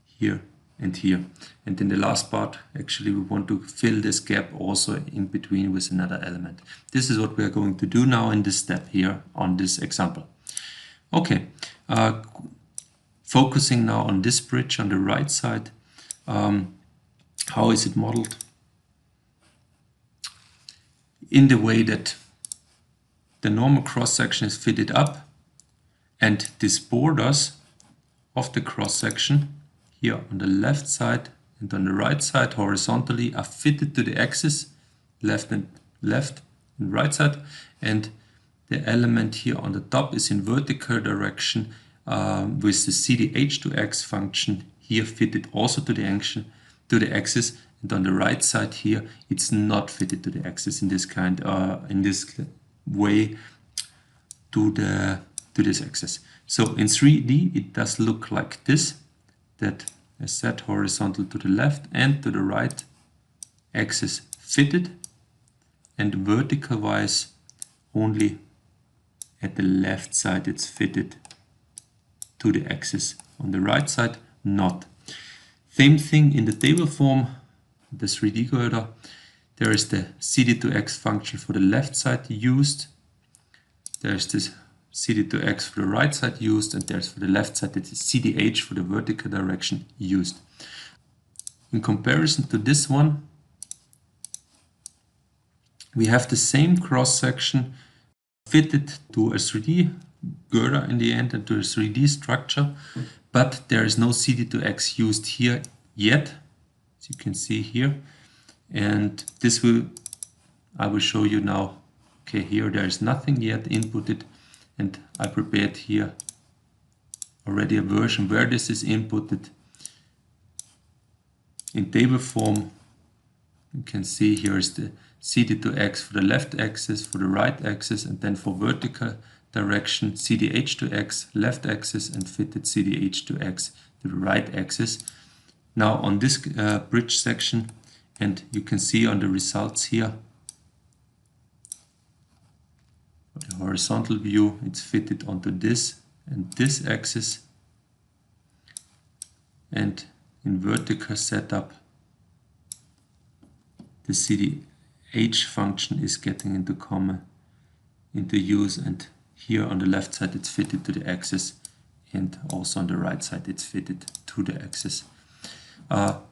B: here and here. And in the last part, actually we want to fill this gap also in between with another element. This is what we are going to do now in this step here on this example. Okay, focusing now on this bridge on the right side. How is it modeled? In the way that the normal cross-section is fitted up, and these borders of the cross-section here on the left side and on the right side horizontally are fitted to the axis, left and right side, and the element here on the top is in vertical direction with the cdh2x function here fitted also to the axis, and on the right side here it's not fitted to the axis in this kind in this way to this axis. So in 3D it does look like this, that is set horizontal to the left and to the right axis fitted, and vertical wise only at the left side it's fitted to the axis, on the right side not. Same thing in the table form, the 3D girder. There is the cd2x function for the left side used, there's this cd2x for the right side used, and there's for the left side it's cdh for the vertical direction used. In comparison to this one, we have the same cross section fitted to a 3D girder in the end and to a 3D structure, but there is no cd2x used here yet, as you can see here. And this I will show you now. Okay, here there is nothing yet inputted, and I prepared here already a version where this is inputted in table form. You can see here is the cd2x for the left axis, for the right axis, and then for vertical direction cdh2x left axis and fitted cdh2x to the right axis. now on this bridge section, and you can see on the results here, the horizontal view, it's fitted onto this and this axis, and in vertical setup, the CDH function is getting into use, and here on the left side it's fitted to the axis, and also on the right side it's fitted to the axis.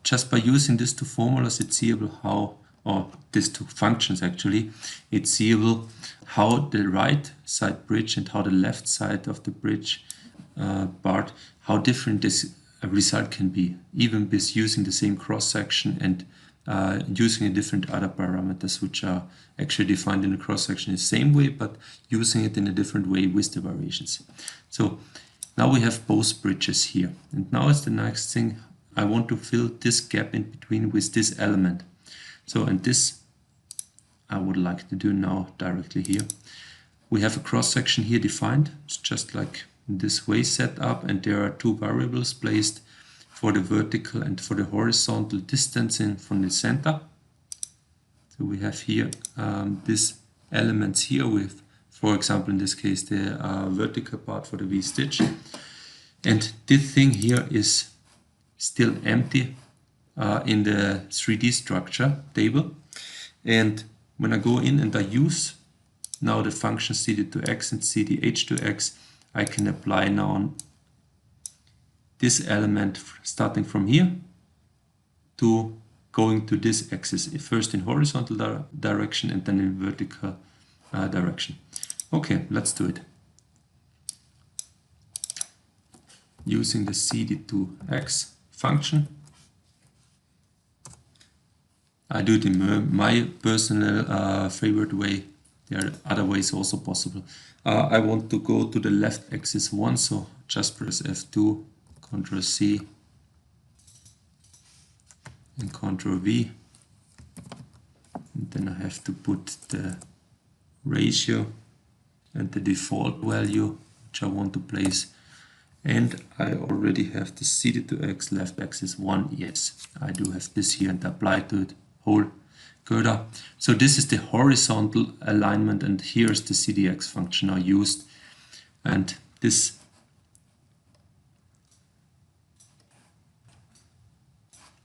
B: Just by using these two formulas, it's seeable how, or these two functions actually, it's seeable how the right side bridge and how the left side of the bridge part, how different this result can be, even with using the same cross section and using a different other parameters which are actually defined in the cross section the same way, but using it in a different way with the variations. So now we have both bridges here, and now is the next thing. I want to fill this gap in between with this element. So, and this I would like to do now directly here. We have a cross section here defined. It's just like this way set up, and there are two variables placed for the vertical and for the horizontal distancing from the center. So we have here these elements here with, for example, in this case, the vertical part for the V stitch. And this thing here is still empty in the 3D structure table. And when I go in and I use now the function CD to X and CDH to X, I can apply now this element starting from here to going to this axis, first in horizontal direction and then in vertical direction. Okay, let's do it. Using the CD to X function. I do it in my personal favorite way. There are other ways also possible. I want to go to the left axis once, so just press F2, Ctrl C and Ctrl V. And then I have to put the ratio and the default value which I want to place. And I already have the CD to X left axis 1. Yes, I do have this here and apply to it whole girder. So this is the horizontal alignment, and here is the CDX function I used. And this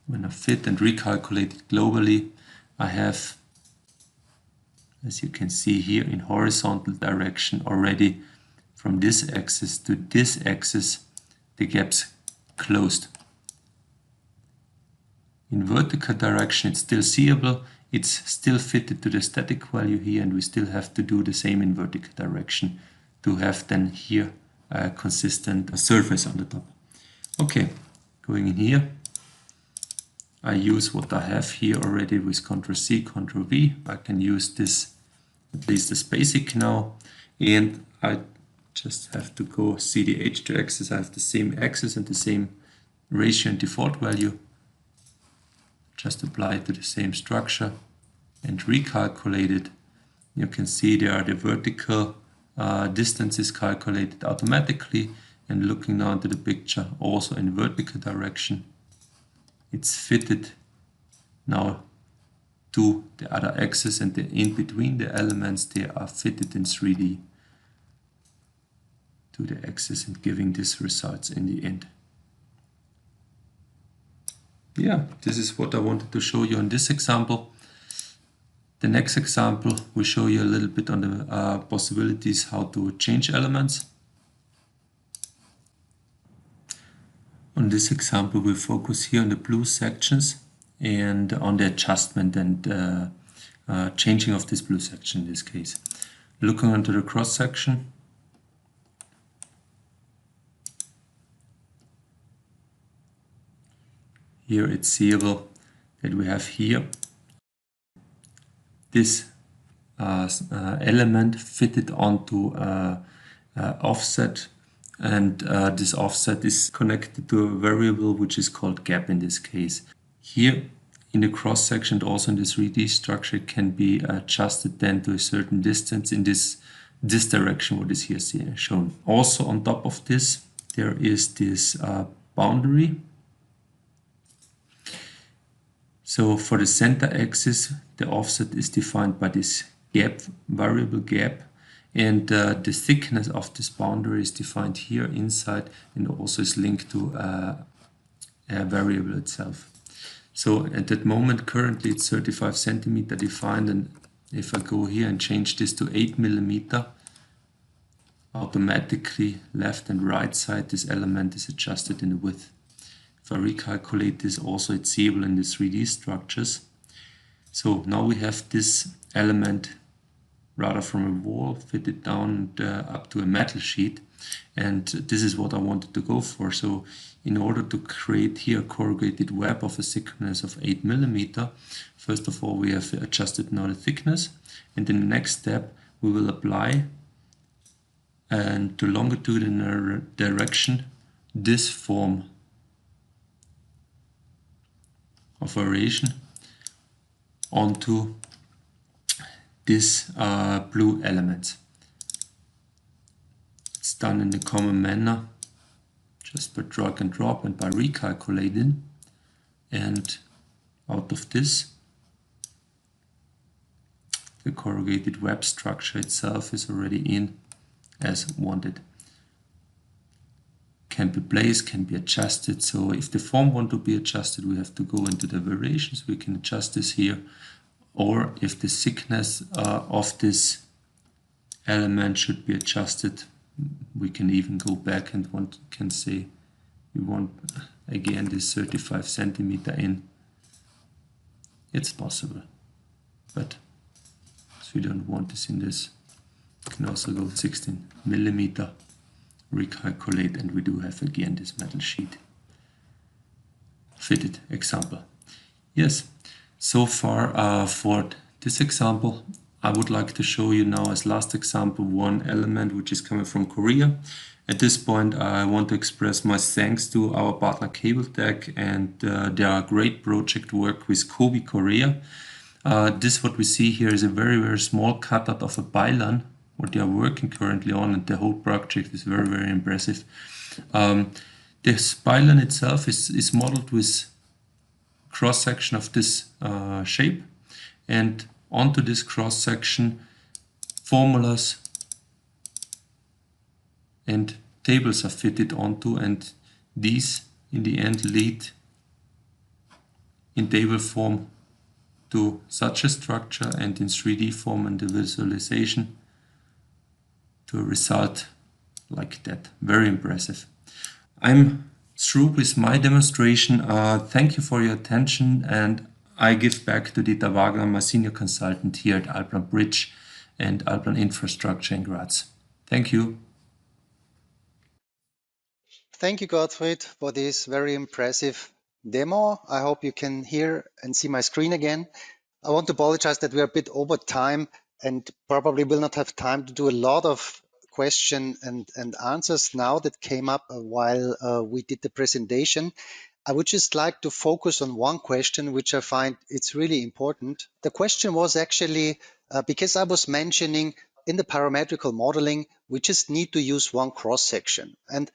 B: when I fit and recalculate it globally, I have, as you can see here, in horizontal direction already from this axis to this axis, the gaps closed. In vertical direction, it's still seeable. It's still fitted to the static value here, and we still have to do the same in vertical direction to have then here a consistent surface on the top. Okay, going in here, I use what I have here already with Ctrl C, Ctrl V. I can use this, at least as basic now, and I just have to go CDH to axis. I have the same axis and the same ratio and default value. Just apply it to the same structure and recalculate it. You can see there are the vertical distances calculated automatically, and looking now into the picture also in vertical direction, it's fitted now to the other axis, and in between the elements they are fitted in 3D to the axis and giving these results in the end. Yeah, this is what I wanted to show you on this example. The next example will show you a little bit on the possibilities how to change elements. On this example, we'll focus here on the blue sections and on the adjustment and changing of this blue section in this case. Looking onto the cross section, here it's seeable that we have here this element fitted onto offset, and this offset is connected to a variable which is called gap in this case. Here in the cross section, also in this 3D structure, it can be adjusted then to a certain distance in this direction, what is here shown. Also on top of this, there is this boundary So for the center axis, the offset is defined by this gap, variable gap, and the thickness of this boundary is defined here inside and also is linked to a variable itself. So at that moment, currently it's 35 centimeter defined, and if I go here and change this to 8 millimeter, automatically left and right side, this element is adjusted in the width. If I recalculate this, also it's seeable in the 3D structures. So now we have this element rather from a wall fitted down up to a metal sheet, and this is what I wanted to go for. So in order to create here a corrugated web of a thickness of 8 millimeter, first of all we have adjusted now the thickness, and in the next step we will apply and to longitudinal direction this form of variation onto this blue element. It's done in the common manner, just by drag and drop and by recalculating, and out of this the corrugated web structure itself is already in as wanted. Can be placed, can be adjusted. So if the form want to be adjusted, we have to go into the variations. We can adjust this here, or if the thickness of this element should be adjusted, we can even go back and can say we want again this 35 centimeter in. It's possible, but if we don't want this in this, we can also go 16 millimeter, recalculate, and we do have again this metal sheet fitted example. Yes, so far for this example, I would like to show you now as last example one element which is coming from Korea. At this point I want to express my thanks to our partner CableTech and their great project work with Kobe Korea. This what we see here is a very small cutout of a pylon what they are working currently on, and the whole project is very impressive. This pylon itself is modeled with cross section of this shape, and onto this cross section formulas and tables are fitted onto, and these in the end lead in table form to such a structure, and in 3D form and the visualization to a result like that. Very impressive. I'm through with my demonstration. Thank you for your attention, and I give back to Dieter Wagner, my senior consultant here at Allplan Bridge and Allplan Infrastructure in Graz. Thank you.
A: Thank you, Gottfried, for this very impressive demo. I hope you can hear and see my screen again. I want to apologize that we are a bit over time and probably will not have time to do a lot of question and answers now that came up while we did the presentation. I would just like to focus on one question, which I find it's really important. The question was actually, because I was mentioning in the parametrical modeling, we just need to use one cross section. And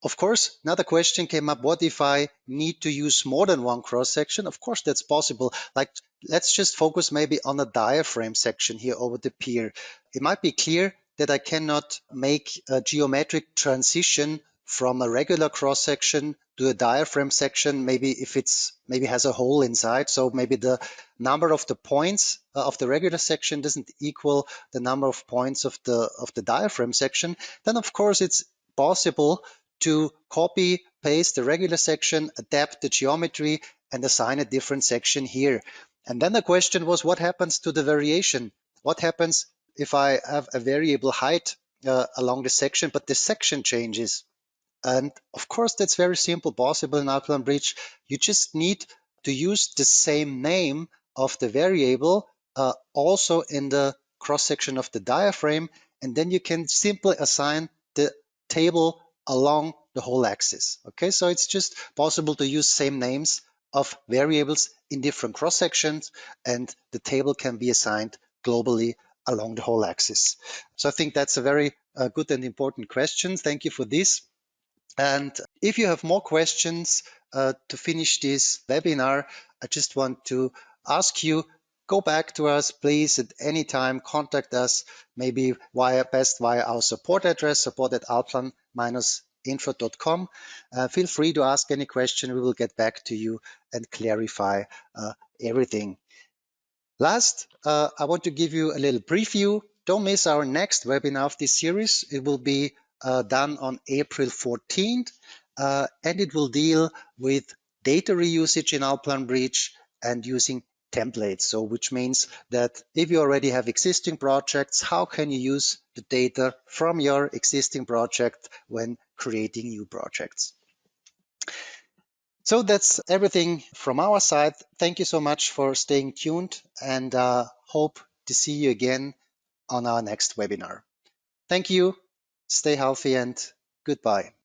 A: of course, another question came up, what if I need to use more than one cross section? Of course, that's possible. Like, let's just focus maybe on a diaphragm section here over the pier. It might be clear that I cannot make a geometric transition from a regular cross section to a diaphragm section, maybe if it's maybe has a hole inside. So maybe the number of the points of the regular section doesn't equal the number of points of the diaphragm section. Then of course it's possible to copy, paste the regular section, adapt the geometry, and assign a different section here. And then the question was, what happens to the variation? What happens if I have a variable height along the section, but the section changes? And of course, that's very simple, possible in Allplan Bridge. You just need to use the same name of the variable also in the cross section of the diaphragm, and then you can simply assign the table along the whole axis. Okay, so it's just possible to use same names of variables in different cross sections, and the table can be assigned globally along the whole axis. So I think that's a very good and important question. Thank you for this. And if you have more questions, to finish this webinar, I just want to ask you, go back to us, please, at any time, contact us, maybe via our support address, support@allplan-info.com. Feel free to ask any question. We will get back to you and clarify everything. Last, I want to give you a little preview. Don't miss our next webinar of this series. It will be done on April 14th, and it will deal with data reusage in Allplan Bridge and using templates. So, which means that if you already have existing projects, how can you use the data from your existing project when creating new projects? So that's everything from our side. Thank you so much for staying tuned, and hope to see you again on our next webinar. Thank you. Stay healthy and goodbye.